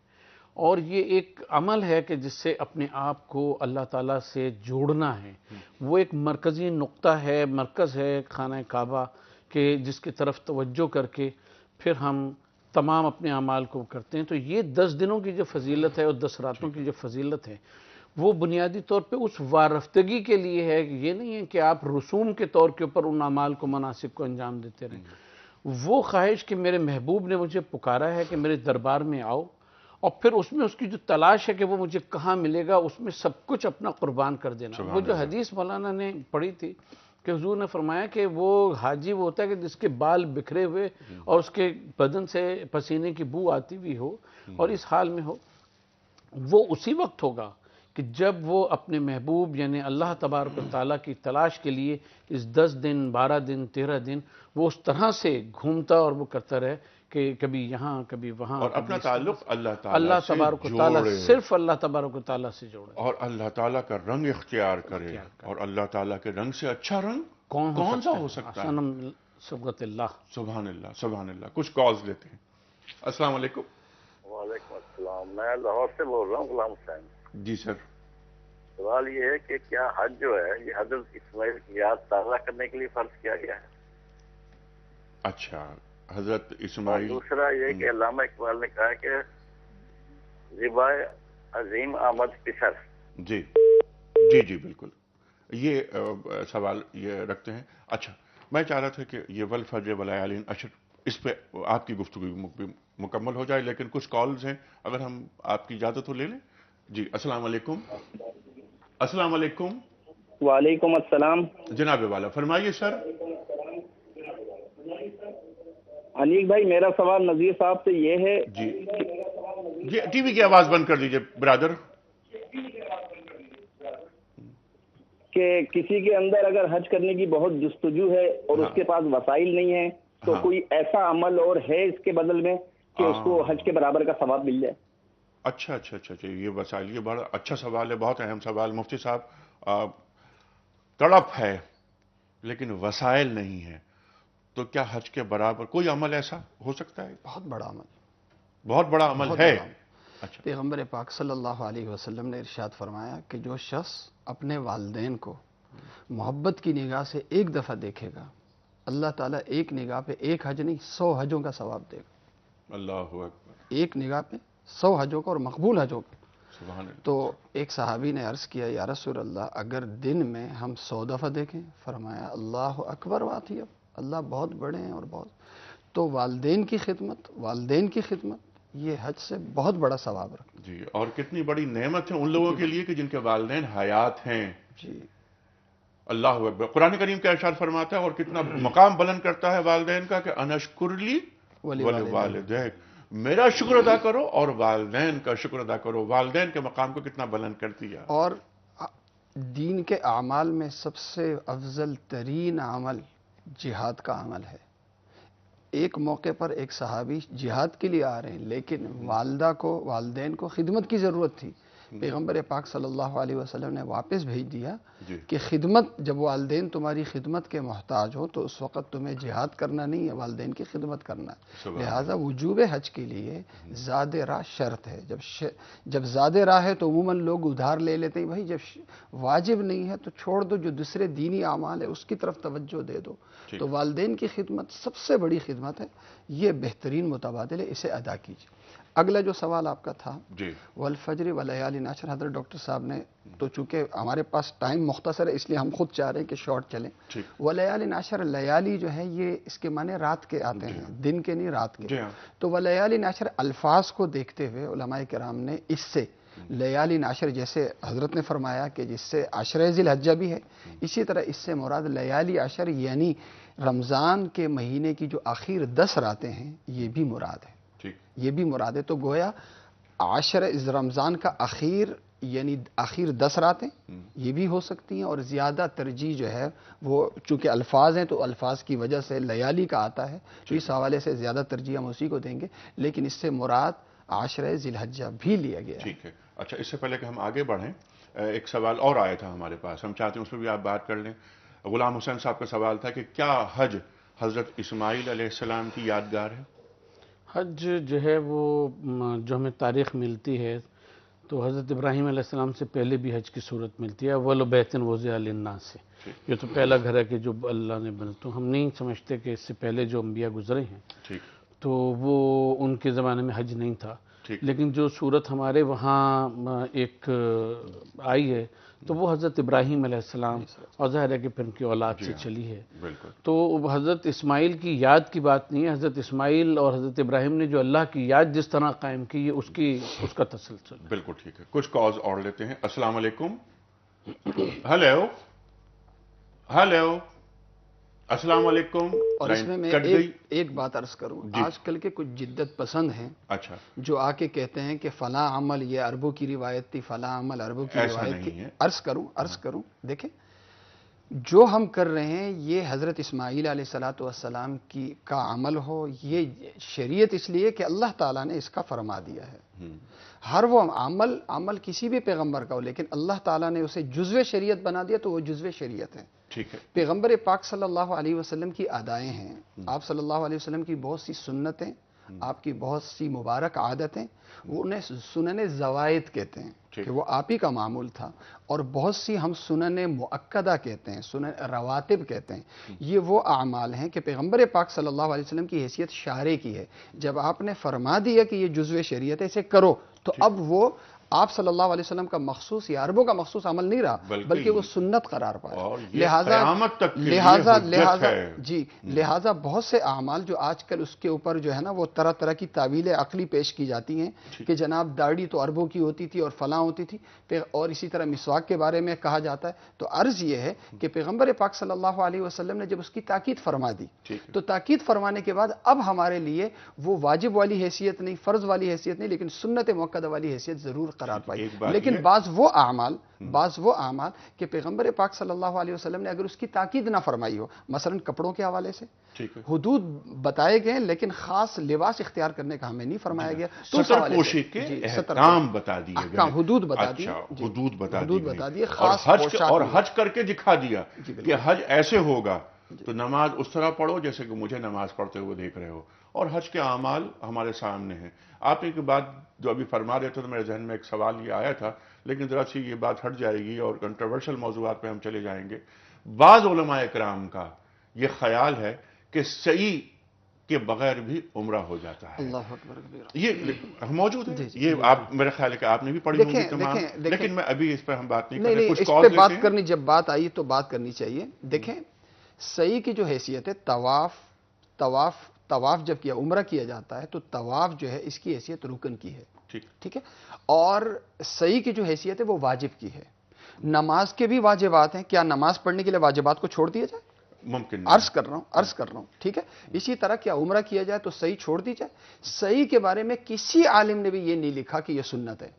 اور یہ ایک عمل ہے کہ جس سے اپنے آپ کو اللہ تعالیٰ سے جوڑنا ہے. وہ ایک مرکزی نقطہ ہے، مرکز ہے خانہ کعبہ کہ جس کی طرف توجہ کر کے پھر ہم تمام اپنے اعمال کو کرتے ہیں. تو یہ 10 دنوں کی جو فضیلت ہے اور 10 راتوں کی جو فضیلت ہے وہ بنیادی طور پہ اس وارفتگی کے لیے ہے. یہ نہیں ہے کہ آپ رسوم کے طور کے اوپر ان اعمال کو مناسک کو انجام دیتے رہیں. وہ خواہش کہ میرے محبوب نے مجھے پکارا ہے کہ میرے دربار میں آؤ، اور پھر اس میں اس کی جو تلاش ہے کہ وہ مجھے کہاں ملے گا، اس میں سب کچھ اپنا قربان کر دینا. وہ جو حدیث مولانا نے پڑھی تھی کہ حضور نے فرمایا کہ وہ حاجی وہ ہوتا ہے کہ جس کے بال بکھرے ہوئے اور اس کے بدن سے پسینے کی بو آتی ہوئی ہو اور اس حال میں ہو، وہ اسی وقت ہوگا کہ جب وہ اپنے محبوب یعنی اللہ تبارک و تعالیٰ کی تلاش کے لیے اس 10 دن 12 دن 13 دن وہ اس طرح سے گھومتا اور وہ کرتا رہے کہ کبھی یہاں کبھی وہاں، اور اپنا تعلق اللہ تبارک و تعالیٰ صرف اللہ تبارک و تعالیٰ سے جوڑے، اور اللہ تعالیٰ کا رنگ اختیار کرے. اور اللہ تعالیٰ کے رنگ سے اچھا رنگ کون سا ہو سکتا ہے؟ صبغت اللہ. سبحان اللہ سبحان اللہ. کچھ کالز لیتے ہیں. السلام علیکم. وعلیکم السلام. میں لاہور سے بول رہا ہوں، غلام حسین. جی سر. سوال یہ ہے کہ کیا حج جو ہے یہ حضرت اسماعیل کی یاد تازہ کرنے کے لیے فرض کیا گیا ہے؟ اچھا، حضرت اور اسماعیل. دوسرا یہ کہ علامہ اقبال نے کہا کہ ذبح عظیم آمد پسر. جی جی جی بالکل. یہ سوال یہ رکھتے ہیں. اچھا، میں چاہ رہا تھا کہ یہ والفجر ولیال عشر اس پہ آپ کی گفتگو مکمل ہو جائے، لیکن کچھ کالز ہیں اگر ہم آپ کی اجازت ہو لے لیں. جی السلام علیکم. السلام علیکم. وعلیکم السلام. جناب والا فرمائیے سر. انیق بھائی میرا سوال نذیر صاحب سے یہ ہے جی جی ٹی وی کی آواز بند کر دیجئے برادر. کہ کسی کے اندر اگر حج کرنے کی بہت جستجو ہے اور اس کے پاس وسائل نہیں ہے تو کوئی ایسا عمل اور ہے اس کے بدل میں کہ اس کو حج کے برابر کا ثواب مل جائے؟ اچھا اچھا اچھا اچھا، یہ وسائل، یہ بڑا اچھا سوال ہے، بہت اہم سوال مفتی صاحب۔ تڑپ ہے لیکن وسائل نہیں ہے، تو کیا حج کے برابر کوئی عمل ایسا ہو سکتا ہے؟ بہت بڑا عمل، بہت بڑا عمل بہت ہے۔ بڑا عمل۔ اچھا پیغمبر پاک صلی اللہ علیہ وسلم نے ارشاد فرمایا کہ جو شخص اپنے والدین کو محبت کی نگاہ سے ایک دفعہ دیکھے گا، اللہ تعالیٰ ایک نگاہ پہ ایک حج نہیں 100 حجوں کا ثواب دے گا۔ اللہ اکبر، ایک نگاہ پہ 100 حجوں کا، اور مقبول حجوں کا۔ سبحان اللہ۔ تو ایک صحابی نے عرض کیا یا رسول اللہ اگر دن میں ہم 100 دفعہ دیکھیں؟ فرمایا اللہ اکبر واطیب، اللہ بہت بڑے ہیں اور بہت۔ تو والدین کی خدمت یہ حج سے بہت بڑا ثواب رکھتا جی، اور کتنی بڑی نعمت ہے ان لوگوں کے لیے کہ جن کے والدین حیات ہیں۔ جی۔ اللہ اکبر، قرآن کریم کا ارشاد فرماتا ہے، اور کتنا مقام بلند کرتا ہے والدین کا کہ انشکر لی ولوالدیک، میرا شکر ادا کرو اور والدین کا شکر ادا کرو۔ والدین کے مقام کو کتنا بلند کر دیا۔ اور دین کے اعمال میں سب سے افضل ترین عمل جہاد کا عمل ہے۔ ایک موقع پر ایک صحابی جہاد کے لیے آ رہے ہیں، لیکن والدین کو خدمت کی ضرورت تھی۔ پیغمبر پاک صلی اللہ علیہ وسلم نے واپس بھیج دیا کہ خدمت، جب والدین تمہاری خدمت کے محتاج ہو تو اس وقت تمہیں جہاد کرنا نہیں ہے، والدین کی خدمت کرنا ہے۔ لہٰذا وجوب حج کے لیے زاد راہ شرط ہے۔ جب زاد راہ ہے تو عموماً لوگ ادھار لے لیتے ہیں، بھائی جب واجب نہیں ہے تو چھوڑ دو، جو دوسرے دینی اعمال ہے اس کی طرف توجہ دے دو۔ تو والدین کی خدمت سب سے بڑی خدمت ہے، یہ بہترین متبادل ہے، اسے ادا کیجیے۔ اگلا جو سوال آپ کا تھا جی، والفجر ولیال عشر، حضرت ڈاکٹر صاحب نے تو چونکہ ہمارے پاس ٹائم مختصر ہے اس لیے ہم خود چاہ رہے ہیں کہ شارٹ چلیں۔ ولیال عشر، لیالی جو ہے یہ اس کے معنی رات کے آتے ہیں، دن کے نہیں، رات کے۔ تو ولیال عشر الفاظ کو دیکھتے ہوئے علماء کرام نے اس سے لیالی عشر، جیسے حضرت نے فرمایا کہ جس سے عشرہ ذی الحجہ بھی ہے، اسی طرح اس سے مراد لیالی عشر یعنی رمضان کے مہینے کی جو آخر 10 راتیں ہیں یہ بھی مراد ہے، یہ بھی مراد ہے۔ تو گویا عشر رمضان کا اخیر یعنی آخر 10 راتیں یہ بھی ہو سکتی ہیں، اور زیادہ ترجیح جو ہے وہ چونکہ الفاظ ہیں تو الفاظ کی وجہ سے لیالی کا آتا ہے، تو اس حوالے سے زیادہ ترجیح ہم اسی کو دیں گے، لیکن اس سے مراد عشرہ ذی الحجہ بھی لیا گیا ہے۔ ٹھیک ہے۔ اچھا، اس سے پہلے کہ ہم آگے بڑھیں، ایک سوال اور آیا تھا ہمارے پاس، ہم چاہتے ہیں اس پہ بھی آپ بات کر لیں۔ غلام حسین صاحب کا سوال تھا کہ کیا حج حضرت اسماعیل علیہ السلام کی یادگار ہے؟ حج جو ہے وہ جو ہمیں تاریخ ملتی ہے تو حضرت ابراہیم علیہ السلام سے پہلے بھی حج کی صورت ملتی ہے، اول بیت وضع للناس سے، یہ تو پہلا گھر ہے کہ جو اللہ نے بنا۔ تو ہم نہیں سمجھتے کہ اس سے پہلے جو انبیاء گزرے ہیں تو وہ ان کے زمانے میں حج نہیں تھا، لیکن جو صورت ہمارے وہاں ایک آئی ہے تو وہ حضرت ابراہیم علیہ السلام، اور ظاہر ہے کہ پھر ان کی اولاد سے چلی ہے۔ تو حضرت اسماعیل کی یاد کی بات نہیں ہے، حضرت اسماعیل اور حضرت ابراہیم نے جو اللہ کی یاد جس طرح قائم کی ہے اس کا تسلسل۔ بالکل ٹھیک ہے، کچھ کالز اور لیتے ہیں۔ السلام علیکم۔ ہیلو ہیلو، السلام علیکم۔ اور اس میں ایک بات عرض کروں، آج کل کے کچھ جدت پسند ہیں اچھا، جو آ کے کہتے ہیں کہ فلاں عمل یہ عربوں کی روایت تھی، فلاں عمل عربوں کی روایت تھی۔ عرض کروں دیکھیں، جو ہم کر رہے ہیں یہ حضرت اسماعیل علیہ السلام کا عمل ہو، یہ شریعت اس لیے کہ اللہ تعالیٰ نے اس کا فرما دیا ہے۔ ہر وہ عمل کسی بھی پیغمبر کا ہو، لیکن اللہ تعالیٰ نے اسے جزو شریعت بنا دیا تو وہ جزو شریعت ہے۔ ٹھیک ہے۔ پیغمبر پاک صلی اللہ علیہ وسلم کی ادائیں ہیں، آپ صلی اللہ علیہ وسلم کی بہت سی سنتیں، آپ کی بہت سی مبارک عادتیں، انہیں سنن زوائد کہتے ہیں کہ وہ آپ ہی کا معمول تھا، اور بہت سی ہم سنن مؤکدہ کہتے ہیں، سنن رواتب کہتے ہیں۔ یہ وہ اعمال ہیں کہ پیغمبر پاک صلی اللہ علیہ وسلم کی حیثیت شارع کی ہے، جب آپ نے فرما دیا کہ یہ جزو شریعت ہے اسے کرو، تو اب وہ آپ صلی اللہ علیہ وسلم کا مخصوص یا عربوں کا مخصوص عمل نہیں رہا، بلکہ وہ سنت قرار پایا۔ لہٰذا بہت سے اعمال جو آج کل اس کے اوپر جو ہے نا وہ طرح طرح کی تعویل عقلی پیش کی جاتی ہیں کہ جناب داڑھی تو عربوں کی ہوتی تھی اور فلاں ہوتی تھی، اور اسی طرح مسواک کے بارے میں کہا جاتا ہے۔ تو عرض یہ ہے کہ پیغمبر پاک صلی اللہ علیہ وسلم نے جب اس کی تاکید فرما دی تو تاکید فرمانے کے بعد اب ہمارے لیے وہ واجب والی حیثیت نہیں، فرض والی حیثیت نہیں، لیکن سنت مؤکدہ والی حیثیت ضرور قرار پائی. ایک بات لیکن یہ- بعض وہ اعمال کہ پیغمبر پاک صلی اللہ علیہ وسلم نے اگر اس کی تاکید نہ فرمائی ہو، مثلا کپڑوں کے حوالے سے ٹھیک ہے، حدود بتائے گئے لیکن خاص لباس اختیار کرنے کا ہمیں نہیں فرمایا گیا. تو اس ستر حوالے سے- پوشی کے جی، احکام بتا دیے گئے، احکام، حدود بتا دی. اچھا، جی، حدود بتا حدود دی بتا گئی. دیے، خاص اور پوشاک اور میں. حج کر کے دکھا دیا جی، بالکل. کہ حج ایسے ہوگا تو نماز اس طرح پڑھو جیسے کہ مجھے نماز پڑھتے ہوئے دیکھ رہے ہو. اور حج کے اعمال ہمارے سامنے ہیں. آپ نے ایک بات جو ابھی فرما رہے تھے تو میرے ذہن میں ایک سوال یہ آیا تھا، لیکن ذرا سی یہ بات ہٹ جائے گی اور کنٹروورشل موضوعات پہ ہم چلے جائیں گے. بعض علماء کرام کا یہ خیال ہے کہ سعی کے بغیر بھی عمرہ ہو جاتا ہے. اللہ اکبر کبیرہ. یہ موجود ہے، جی، جی، یہ آپ میرے خیال ہے کہ آپ نے بھی پڑھی ہوں گی تمام، لیکن میں ابھی اس پر ہم بات نہیں کر رہے. نہیں، کچھ اس کال پہ بات لیتے ہیں. کرنی، جب بات آئی تو بات کرنی چاہیے. دیکھیں سعی کی جو حیثیت ہے، طواف جب کیا عمرہ کیا جاتا ہے تو طواف جو ہے اس کی حیثیت رکن کی ہے. ٹھیک ہے. اور سعی کی جو حیثیت ہے وہ واجب کی ہے. نماز کے بھی واجبات ہیں، کیا نماز پڑھنے کے لیے واجبات کو چھوڑ دیا جائے؟ ممکن نہیں. عرض کر رہا ہوں. ٹھیک ہے. اسی طرح کیا عمرہ کیا جائے تو سعی چھوڑ دی جائے؟ سعی کے بارے میں کسی عالم نے بھی یہ نہیں لکھا کہ یہ سنت ہے.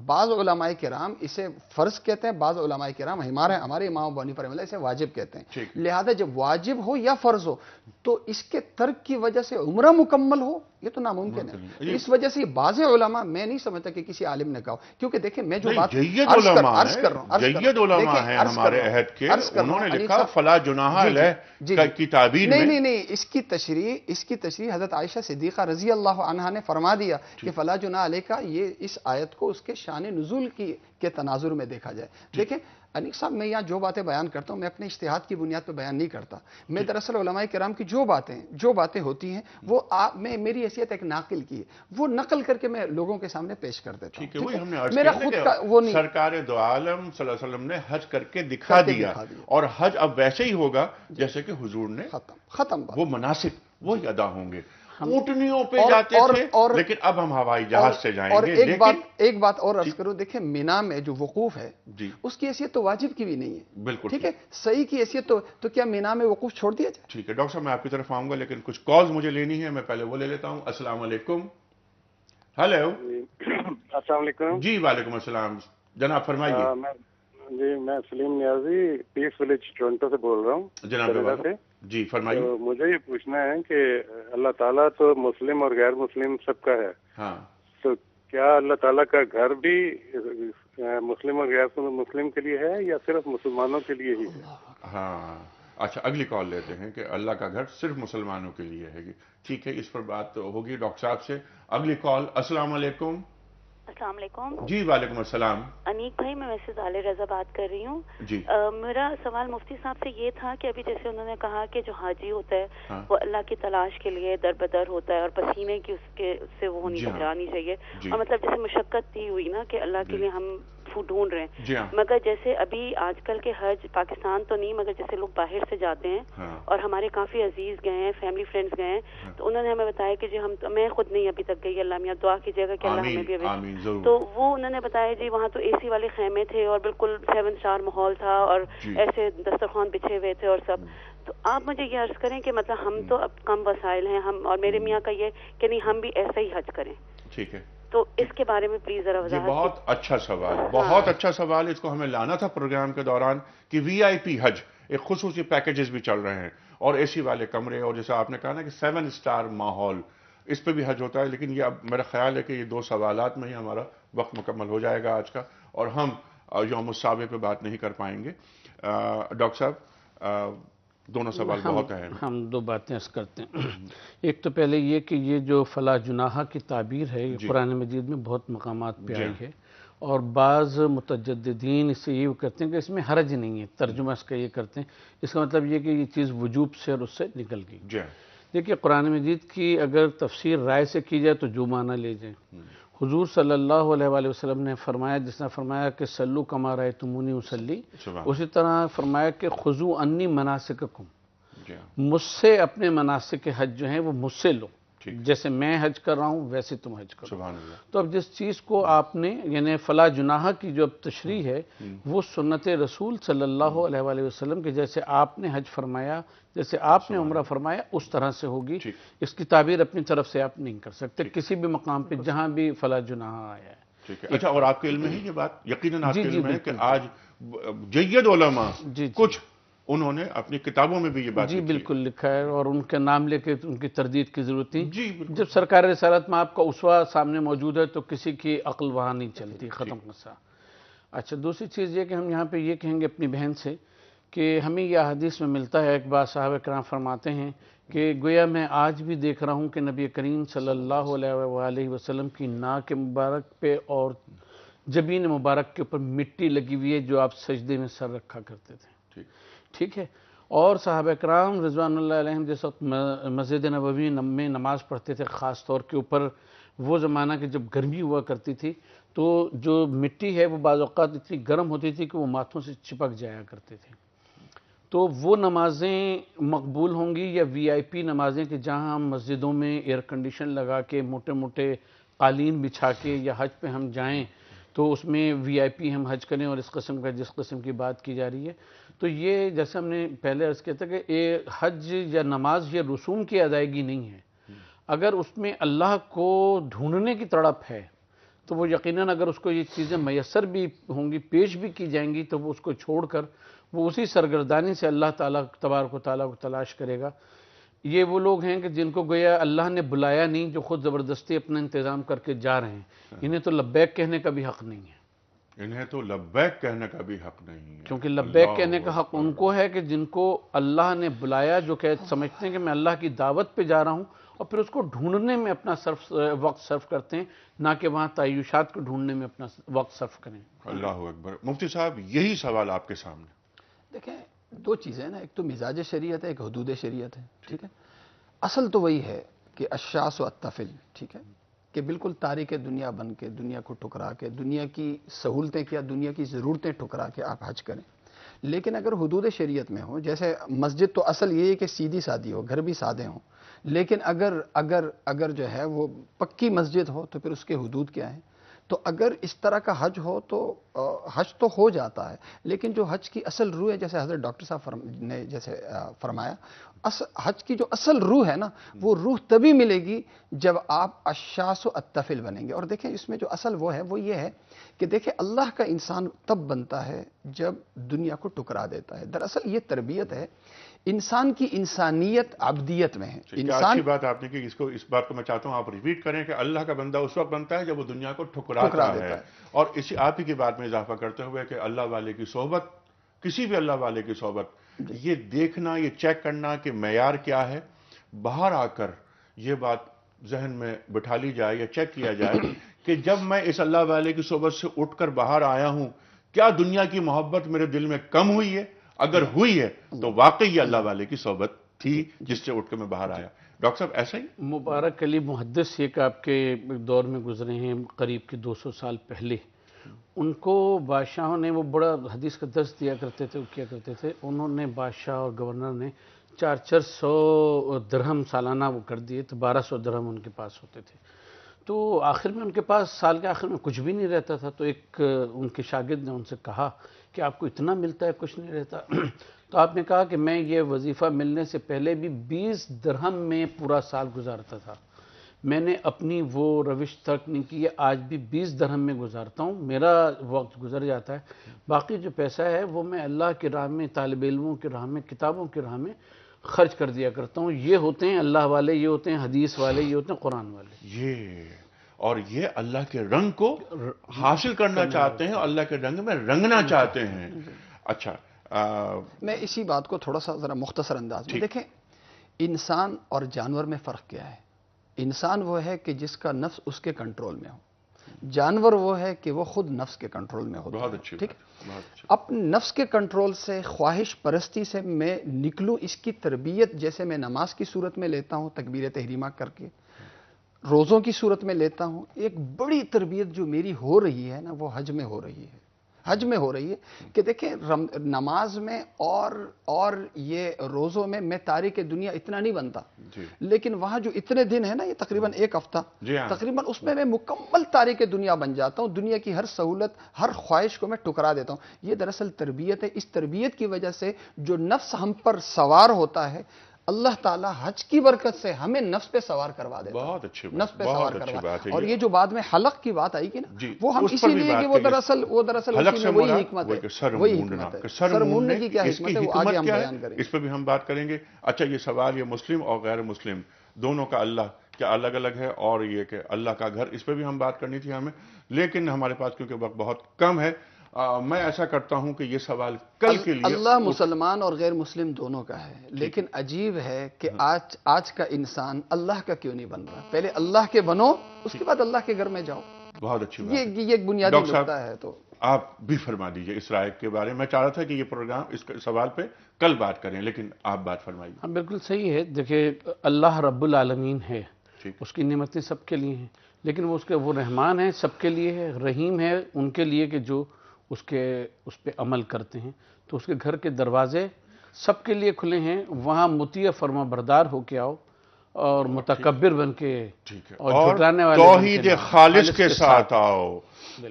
بعض علماء کرام اسے فرض کہتے ہیں، بعض علماء کرام ہمارے امام ابو حنیفہ رحمہ اللہ اسے واجب کہتے ہیں. لہذا جب واجب ہو یا فرض ہو تو اس کے ترک کی وجہ سے عمرہ مکمل ہو یہ تو ناممکن ہے. اس وجہ سے بعض علماء، میں نہیں سمجھتا کہ کسی عالم نے کہا ہو، کیونکہ دیکھیں میں جو بات جید عرض کر رہا ہوں جید علماء ہیں ہمارے عہد کے، انہوں نے لکھا فلا جناح علیہ کی تعبیر میں. نہیں، اس کی تشریح حضرت عائشہ صدیقہ رضی اللہ عنہا نے فرما دیا کہ فلا جناح علیہ کا، یہ اس آیت کو اس کے شان نزول کے تناظر میں دیکھا جائے. دیکھیں انیق صاحب، میں یہاں جو باتیں بیان کرتا ہوں میں اپنے اجتہاد کی بنیاد پہ بیان نہیں کرتا. میں دراصل علماء کرام کی جو باتیں ہوتی ہیں وہ میری حیثیت ایک ناقل کی ہے، وہ نقل کر کے میں لوگوں کے سامنے پیش کر دیتا ہوں. ٹھیک ہے، وہی ہم نے عرض میرا کیا خود کہ کا وہ نہیں. سرکار دو عالم صلی اللہ علیہ وسلم نے حج کر کے دکھا دیا، اور حج اب ویسے ہی ہوگا جیسے کہ حضور نے ختم بات. وہ مناسک وہی ادا ہوں گے. اونٹنیوں پہ جاتے تھے لیکن اب ہم ہوائی جہاز سے جائیں اور گے. ایک بات اور عرض کروں، دیکھیں مینا میں جو وقوف ہے اس کی حیثیت تو واجب کی بھی نہیں ہے. بالکل ٹھیک ہے. صحیح کی حیثیت تو کیا مینا میں وقوف چھوڑ دیا جائے؟ ٹھیک ہے ڈاکٹر صاحب، میں آپ کی طرف آؤں گا لیکن کچھ کالز مجھے لینی ہے. میں پہلے وہ لے لیتا ہوں. السلام علیکم. ہیلو. السلام علیکم. جی وعلیکم السلام جناب، فرمائیے. جی میں سلیم نیازی پیس ولیج ٹورنٹو سے بول رہا ہوں. جناب جی فرمائیے. تو مجھے یہ پوچھنا ہے کہ اللہ تعالیٰ تو مسلم اور غیر مسلم سب کا ہے. ہاں. تو کیا اللہ تعالیٰ کا گھر بھی مسلم اور غیر مسلم کے لیے ہے یا صرف مسلمانوں کے لیے ہی ہے؟ ہاں اچھا، اگلی کال لیتے ہیں کہ اللہ کا گھر صرف مسلمانوں کے لیے ہے. ٹھیک ہے، اس پر بات ہوگی ڈاکٹر صاحب سے. اگلی کال. السلام علیکم. السلام علیکم. جی وعلیکم السلام. انیق بھائی، میں ویسے ظاہر رضا بات کر رہی ہوں. جی میرا سوال مفتی صاحب سے یہ تھا کہ ابھی جیسے انہوں نے کہا کہ جو حاجی ہوتا ہے وہ اللہ کی تلاش کے لیے در بدر ہوتا ہے اور پسینے کی اس سے وہ ہونی گھبرانی چاہیے، اور مطلب جیسے مشقت تھی ہوئی نا کہ اللہ کے لیے ہم ڈھونڈ رہے ہیں. مگر جیسے ابھی آج کل کے حج پاکستان تو نہیں، مگر جیسے لوگ باہر سے جاتے ہیں اور ہمارے کافی عزیز گئے ہیں، فیملی فرینڈز گئے ہیں، تو انہوں نے ہمیں بتایا کہ جی میں خود نہیں ابھی تک گئی، اللہ میاں دعا کیجیے گا کہ اللہ ہمیں بھی ابھی. تو وہ انہوں نے بتایا جی وہاں تو اے سی والے خیمے تھے اور بالکل 7 اسٹار ماحول تھا اور ایسے دسترخوان بچھے ہوئے تھے اور سب. تو آپ مجھے یہ عرض کریں کہ مطلب ہم تو اب کم وسائل ہیں، ہم اور میرے میاں کا یہ کہ نہیں ہم بھی ایسا ہی حج کریں. ٹھیک ہے، تو اس کے بارے میں پلیز ذرا وضاحت. بہت اچھا سوال، بہت اچھا سوال. اس کو ہمیں لانا تھا پروگرام کے دوران کہ وی آئی پی حج، ایک خصوصی پیکیجز بھی چل رہے ہیں اور اے سی والے کمرے، اور جیسے آپ نے کہا نا کہ 7 اسٹار ماحول، اس پہ بھی حج ہوتا ہے. لیکن یہ اب میرا خیال ہے کہ یہ 2 سوالات میں ہی ہمارا وقت مکمل ہو جائے گا آج کا، اور ہم یوم الصابع پہ بات نہیں کر پائیں گے. ڈاکٹر صاحب دونوں سوال بہت ہیں. ہم 2 باتیں عرض کرتے ہیں. ایک تو پہلے یہ کہ یہ جو فلا جناح کی تعبیر ہے یہ قرآن مجید میں بہت مقامات پہ آئی ہے، اور بعض متجددین اس سے یہ کہتے ہیں کہ اس میں حرج نہیں ہے، ترجمہ اس کا یہ کرتے ہیں، اس کا مطلب یہ کہ یہ چیز وجوب سے اور اس سے نکل گئی. دیکھیے قرآن مجید کی اگر تفسیر رائے سے کی جائے تو جو معنی لے جائیں. حضور صلی اللہ علیہ وآلہ وسلم نے فرمایا، جس نے فرمایا کہ صلو کما رأیتمونی اصلی، اسی طرح فرمایا کہ خذوا عنی مناسککم، مجھ سے اپنے مناسک حج جو ہیں وہ مجھ سے لو، جیسے میں حج کر رہا ہوں ویسے تم حج کرو. تو اب جس چیز کو آپ نے یعنی فلا جناح کی جو اب تشریح ہے وہ سنت رسول صلی اللہ علیہ وآلہ وسلم کے جیسے آپ نے حج فرمایا، جیسے آپ نے عمرہ فرمایا اس طرح سے ہوگی. اس کی تعبیر اپنی طرف سے آپ نہیں کر سکتے کسی بھی مقام پہ جہاں بھی فلا جناح آیا ہے. اچھا، اور آپ کے علم میں ہے یہ بات؟ یقیناً آپ کے علم میں ہے کہ آج جید علماء کچھ انہوں نے اپنی کتابوں میں بھی یہ بات جی بالکل لکھا ہے، اور ان کے نام لے کے ان کی تردید کی ضرورت نہیں. جب سرکار رسالت میں آپ کا اسوہ سامنے موجود ہے تو کسی کی عقل وہاں نہیں چلتی. ختم قصہ. اچھا، دوسری چیز یہ کہ ہم یہاں پہ یہ کہیں گے اپنی بہن سے کہ ہمیں یہ حدیث میں ملتا ہے، ایک بات صحابہ کرام فرماتے ہیں کہ گویا میں آج بھی دیکھ رہا ہوں کہ نبی کریم صلی اللہ علیہ وآلہ وسلم کی ناک مبارک پہ اور جبین مبارک کے اوپر مٹی لگی ہوئی ہے جو آپ سجدے میں سر رکھا کرتے تھے. ٹھیک ہے. اور صحابہ کرام رضوان اللہ علیہم جس وقت مسجد نبوی میں نماز پڑھتے تھے، خاص طور کے اوپر وہ زمانہ کہ جب گرمی ہوا کرتی تھی تو جو مٹی ہے وہ بعض اوقات اتنی گرم ہوتی تھی کہ وہ ماتھوں سے چپک جایا کرتے تھے. تو وہ نمازیں مقبول ہوں گی یا وی آئی پی نمازیں کہ جہاں ہم مسجدوں میں ایئر کنڈیشن لگا کے موٹے موٹے قالین بچھا کے یا حج پہ ہم جائیں تو اس میں وی آئی پی ہم حج کریں اور اس قسم کا جس قسم کی بات کی جا رہی ہے. تو یہ جیسے ہم نے پہلے عرض کیا تھا کہ حج یا نماز یہ رسوم کی ادائیگی نہیں ہے. اگر اس میں اللہ کو ڈھونڈنے کی تڑپ ہے تو وہ یقیناً اگر اس کو یہ چیزیں میسر بھی ہوں گی، پیش بھی کی جائیں گی، تو وہ اس کو چھوڑ کر وہ اسی سرگردانی سے اللہ تعالیٰ تبارک و تعالیٰ کو تلاش کرے گا. یہ وہ لوگ ہیں کہ جن کو گویا اللہ نے بلایا نہیں، جو خود زبردستی اپنا انتظام کر کے جا رہے ہیں. انہیں تو لبیک کہنے کا بھی حق نہیں ہے. انہیں تو لبیک کہنے کا بھی حق نہیں ہے، کیونکہ لبیک کہنے کا حق ان کو ہے کہ جن کو اللہ نے بلایا، جو کہ سمجھتے ہیں کہ میں اللہ کی دعوت پہ جا رہا ہوں، اور پھر اس کو ڈھونڈنے میں اپنا وقت صرف کرتے ہیں، نہ کہ وہاں تعیشات کو ڈھونڈنے میں اپنا وقت صرف کریں. اللہ اکبر. مفتی صاحب یہی سوال آپ کے سامنے. دیکھیں، دو چیزیں نا، ایک تو مزاج شریعت ہے، ایک حدود شریعت ہے. ٹھیک ہے. اصل تو وہی ہے کہ الشاس و الطفل، ٹھیک ہے، کہ بالکل تاریک دنیا بن کے، دنیا کو ٹھکرا کے، دنیا کی سہولتیں کیا دنیا کی ضرورتیں ٹھکرا کے آپ حج کریں. لیکن اگر حدود شریعت میں ہو، جیسے مسجد تو اصل یہ ہے کہ سیدھی سادی ہو، گھر بھی سادے ہوں، لیکن اگر جو ہے وہ پکی مسجد ہو تو پھر اس کے حدود کیا ہیں. تو اگر اس طرح کا حج ہو تو حج تو ہو جاتا ہے، لیکن جو حج کی اصل روح ہے، جیسے حضرت ڈاکٹر صاحب نے جیسے فرمایا، حج کی جو اصل روح ہے نا، وہ روح تبھی ملے گی جب آپ الشاس و الطفل بنیں گے. اور دیکھیں اس میں جو اصل وہ ہے وہ یہ ہے کہ دیکھیں اللہ کا انسان تب بنتا ہے جب دنیا کو ٹکرا دیتا ہے. دراصل یہ تربیت ہے. انسان کی انسانیت عبدیت میں ہے. انسان کی بات آپ نے کی، اس بات کو میں چاہتا ہوں آپ ریپیٹ کریں کہ اللہ کا بندہ اس وقت بنتا ہے جب وہ دنیا کو ٹھکراتا ہے. اور اسی آپ ہی کی بات میں اضافہ کرتے ہوئے کہ اللہ والے کی صحبت، کسی بھی اللہ والے کی صحبت، یہ دیکھنا، یہ چیک کرنا کہ معیار کیا ہے، باہر آ کر یہ بات ذہن میں بٹھا لی جائے یا چیک کیا جائے کہ جب میں اس اللہ والے کی صحبت سے اٹھ کر باہر آیا ہوں، کیا دنیا کی محبت میرے دل میں کم ہوئی ہے؟ اگر ہوئی ہے تو واقعی یہ اللہ والے کی صحبت تھی جس سے اٹھ کے میں باہر آیا. ڈاکٹر صاحب ایسا ہی مبارک علی محدث ایک آپ کے دور میں گزرے ہیں قریب کے 200 سال پہلے. ان کو بادشاہوں نے وہ بڑا حدیث کا درس دیا کرتے تھے، کیا کرتے تھے، انہوں نے بادشاہ اور گورنر نے 400 درہم سالانہ وہ کر دیے، تو 1200 درہم ان کے پاس ہوتے تھے. تو آخر میں ان کے پاس سال کے آخر میں کچھ بھی نہیں رہتا تھا. تو ایک ان کے شاگرد نے ان سے کہا کہ آپ کو اتنا ملتا ہے، کچھ نہیں رہتا. تو آپ نے کہا کہ میں یہ وظیفہ ملنے سے پہلے بھی 20 درہم میں پورا سال گزارتا تھا. میں نے اپنی وہ روش ترک نہیں کی ہے، آج بھی 20 درہم میں گزارتا ہوں. میرا وقت گزر جاتا ہے، باقی جو پیسہ ہے وہ میں اللہ کی راہ میں، طالب علموں کی راہ میں، کتابوں کی راہ میں خرچ کر دیا کرتا ہوں. یہ ہوتے ہیں اللہ والے، یہ ہوتے ہیں حدیث والے، یہ ہوتے ہیں قرآن والے. اور یہ اللہ کے رنگ کو حاصل کرنا چاہتے ہیں، اللہ کے رنگ میں رنگنا چاہتے ہیں. اچھا، میں اسی بات کو تھوڑا سا ذرا مختصر انداز میں دیکھیں. انسان اور جانور میں فرق کیا ہے؟ انسان وہ ہے کہ جس کا نفس اس کے کنٹرول میں ہو. جانور وہ ہے کہ وہ خود نفس کے کنٹرول میں ہوتا ہے. بہت اچھی، ٹھیک. اپنے نفس کے کنٹرول سے، خواہش پرستی سے میں نکلوں، اس کی تربیت جیسے میں نماز کی صورت میں لیتا ہوں تکبیر تحریمہ کر کے، روزوں کی صورت میں لیتا ہوں. ایک بڑی تربیت جو میری ہو رہی ہے نا، وہ حج میں ہو رہی ہے. حج میں ہو رہی ہے کہ دیکھیں نماز میں اور یہ روزوں میں تاریک دنیا اتنا نہیں بنتا، لیکن وہاں جو اتنے دن ہے نا، یہ تقریباً 1 ہفتہ تقریباً، اس میں مکمل تاریک دنیا بن جاتا ہوں. دنیا کی ہر سہولت، ہر خواہش کو میں ٹکرا دیتا ہوں. یہ دراصل تربیت ہے. اس تربیت کی وجہ سے جو نفس ہم پر سوار ہوتا ہے، اللہ تعالیٰ حج کی برکت سے ہمیں نفس پہ سوار کروا دیتا ہے. بہت اچھی بات، نفس پہ سوار کروا. اور یہ یہ جو بعد میں حلق کی بات آئی کہ نا، جی، وہ ہم اس اسی پر بھی لیے بات کہ وہ کہیے. دراصل حلق اسی سے میں وہی مراد حکمت وہی ہے. کہ سر وہی مونڈنا، حکمت ہے. سر مونڈنے کی کیا اس کی حکمت ہے، وہ آگے حکمت ہم کیا بیان ہے، کریں. اس پہ بھی ہم بات کریں گے. اچھا، یہ سوال یہ مسلم اور غیر مسلم دونوں کا اللہ کیا الگ الگ ہے، اور یہ کہ اللہ کا گھر، اس پہ بھی ہم بات کرنی تھی ہمیں، لیکن ہمارے پاس کیونکہ وقت بہت کم ہے، میں ایسا کرتا ہوں کہ یہ سوال کل کے لیے. اللہ مسلمان اور غیر مسلم دونوں کا ہے، لیکن عجیب ہے کہ آج کا انسان اللہ کا کیوں نہیں بن رہا. پہلے اللہ کے بنو، اس کے بعد اللہ کے گھر میں جاؤ. بہت اچھی بات ہے. یہ ایک بنیادی نقطہ ہے. تو آپ بھی فرما دیجئے اس رائے کے بارے میں. میں چاہ رہا تھا کہ یہ پروگرام اس سوال پہ کل بات کریں، لیکن آپ بات فرمائیے. ہاں بالکل صحیح ہے. دیکھیں، اللہ رب العالمین ہے، اس کی نعمتیں سب کے لیے ہیں، لیکن وہ رحمان ہے، سب کے لیے ہے، رحیم ہے ان کے لیے کہ جو اس پہ عمل کرتے ہیں. تو اس کے گھر کے دروازے سب کے لیے کھلے ہیں. وہاں مطیع فرما بردار ہو کے آؤ، اور متکبر بن کے اور جھٹلانے والے توحید خالص کے ساتھ آؤ.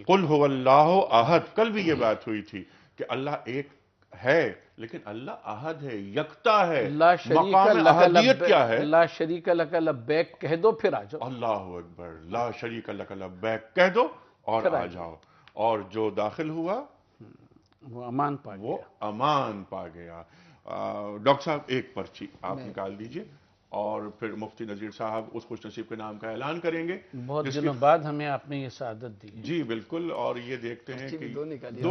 قل هو اللہ احد. کل بھی یہ بات ہوئی تھی کہ اللہ ایک ہے، لیکن اللہ احد ہے، یکتا ہے. مقام احدیت کیا ہے؟ لا شریک لک لبیک کہہ دو پھر آ جاؤ. اللہ اکبر. لا شریک لک لبیک کہہ دو اور آ جاؤ. اور جو داخل ہوا وہ امان پا گیا. وہ امان پا گیا. ڈاکٹر صاحب ایک پرچی آپ نکال دیجئے، اور پھر مفتی نذیر صاحب اس خوش نصیب کے نام کا اعلان کریں گے. بہت دنوں بعد ہمیں آپ نے یہ سعادت دی. جی بالکل. اور یہ دیکھتے ہیں کہ دو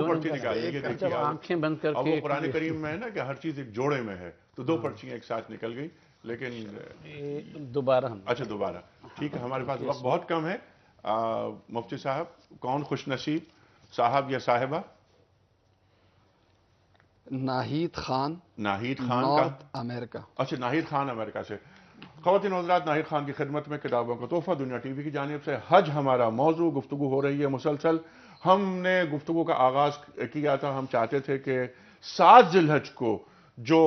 پرچی نکالیے. یہ دیکھیے آنکھیں بند کر کے. وہ قرآن کریم میں ہے نا کہ ہر چیز ایک جوڑے میں ہے، تو دو پرچیاں ایک ساتھ نکل گئی. لیکن دوبارہ ہم اچھا دوبارہ ٹھیک ہے. ہمارے پاس وقت بہت کم ہے. مفتی صاحب، کون خوش نصیب صاحب یا صاحبہ؟ ناہید خان نارتھ امریکہ. اچھا، ناہید خان امریکہ سے. خواتین و حضرات، ناہید خان کی خدمت میں کتابوں کا تحفہ دنیا ٹی وی کی جانب سے حج ہمارا موضوع گفتگو ہو رہی ہے مسلسل. ہم نے گفتگو کا آغاز کیا تھا، ہم چاہتے تھے کہ 7 ذی الحج کو جو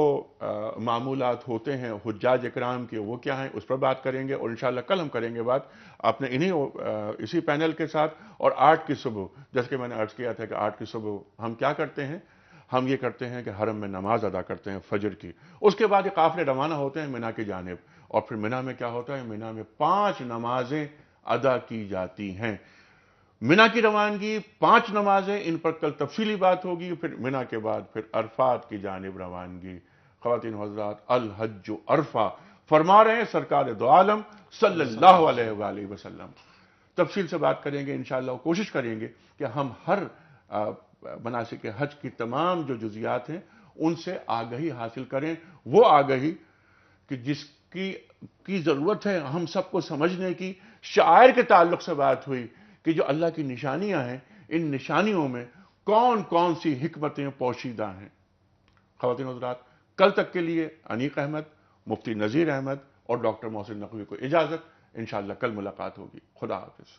معمولات ہوتے ہیں حجاج اکرام کے وہ کیا ہیں، اس پر بات کریں گے. اور انشاءاللہ کل ہم کریں گے بات اپنے اسی پینل کے ساتھ. اور 8 کی صبح، جیسے کہ میں نے عرض کیا تھا کہ 8 کی صبح ہم کیا کرتے ہیں، ہم یہ کرتے ہیں کہ حرم میں نماز ادا کرتے ہیں فجر کی. اس کے بعد یہ قافلے روانہ ہوتے ہیں مینا کی جانب. اور پھر مینا میں کیا ہوتا ہے، مینا میں 5 نمازیں ادا کی جاتی ہیں. مینا کی روانگی 5 نمازیں، ان پر کل تفصیلی بات ہوگی. پھر مینا کے بعد پھر عرفات کی جانب روانگی. خواتین و حضرات، الحج عرفہ فرما رہے ہیں سرکار دو عالم صلی اللہ علیہ وآلہ وسلم. تفصیل سے بات کریں گے انشاءاللہ. کوشش کریں گے کہ ہم ہر مناسک حج کی تمام جو جزیات ہیں ان سے آگہی حاصل کریں. وہ آگہی کہ جس کی ضرورت ہے ہم سب کو سمجھنے کی. شاعر کے تعلق سے بات ہوئی کہ جو اللہ کی نشانیاں ہیں، ان نشانیوں میں کون کون سی حکمتیں پوشیدہ ہیں. خواتین و حضرات، کل تک کے لیے انیق احمد، مفتی نذیر احمد اور ڈاکٹر محسن نقوی کو اجازت. انشاءاللہ کل ملاقات ہوگی. خدا حافظ.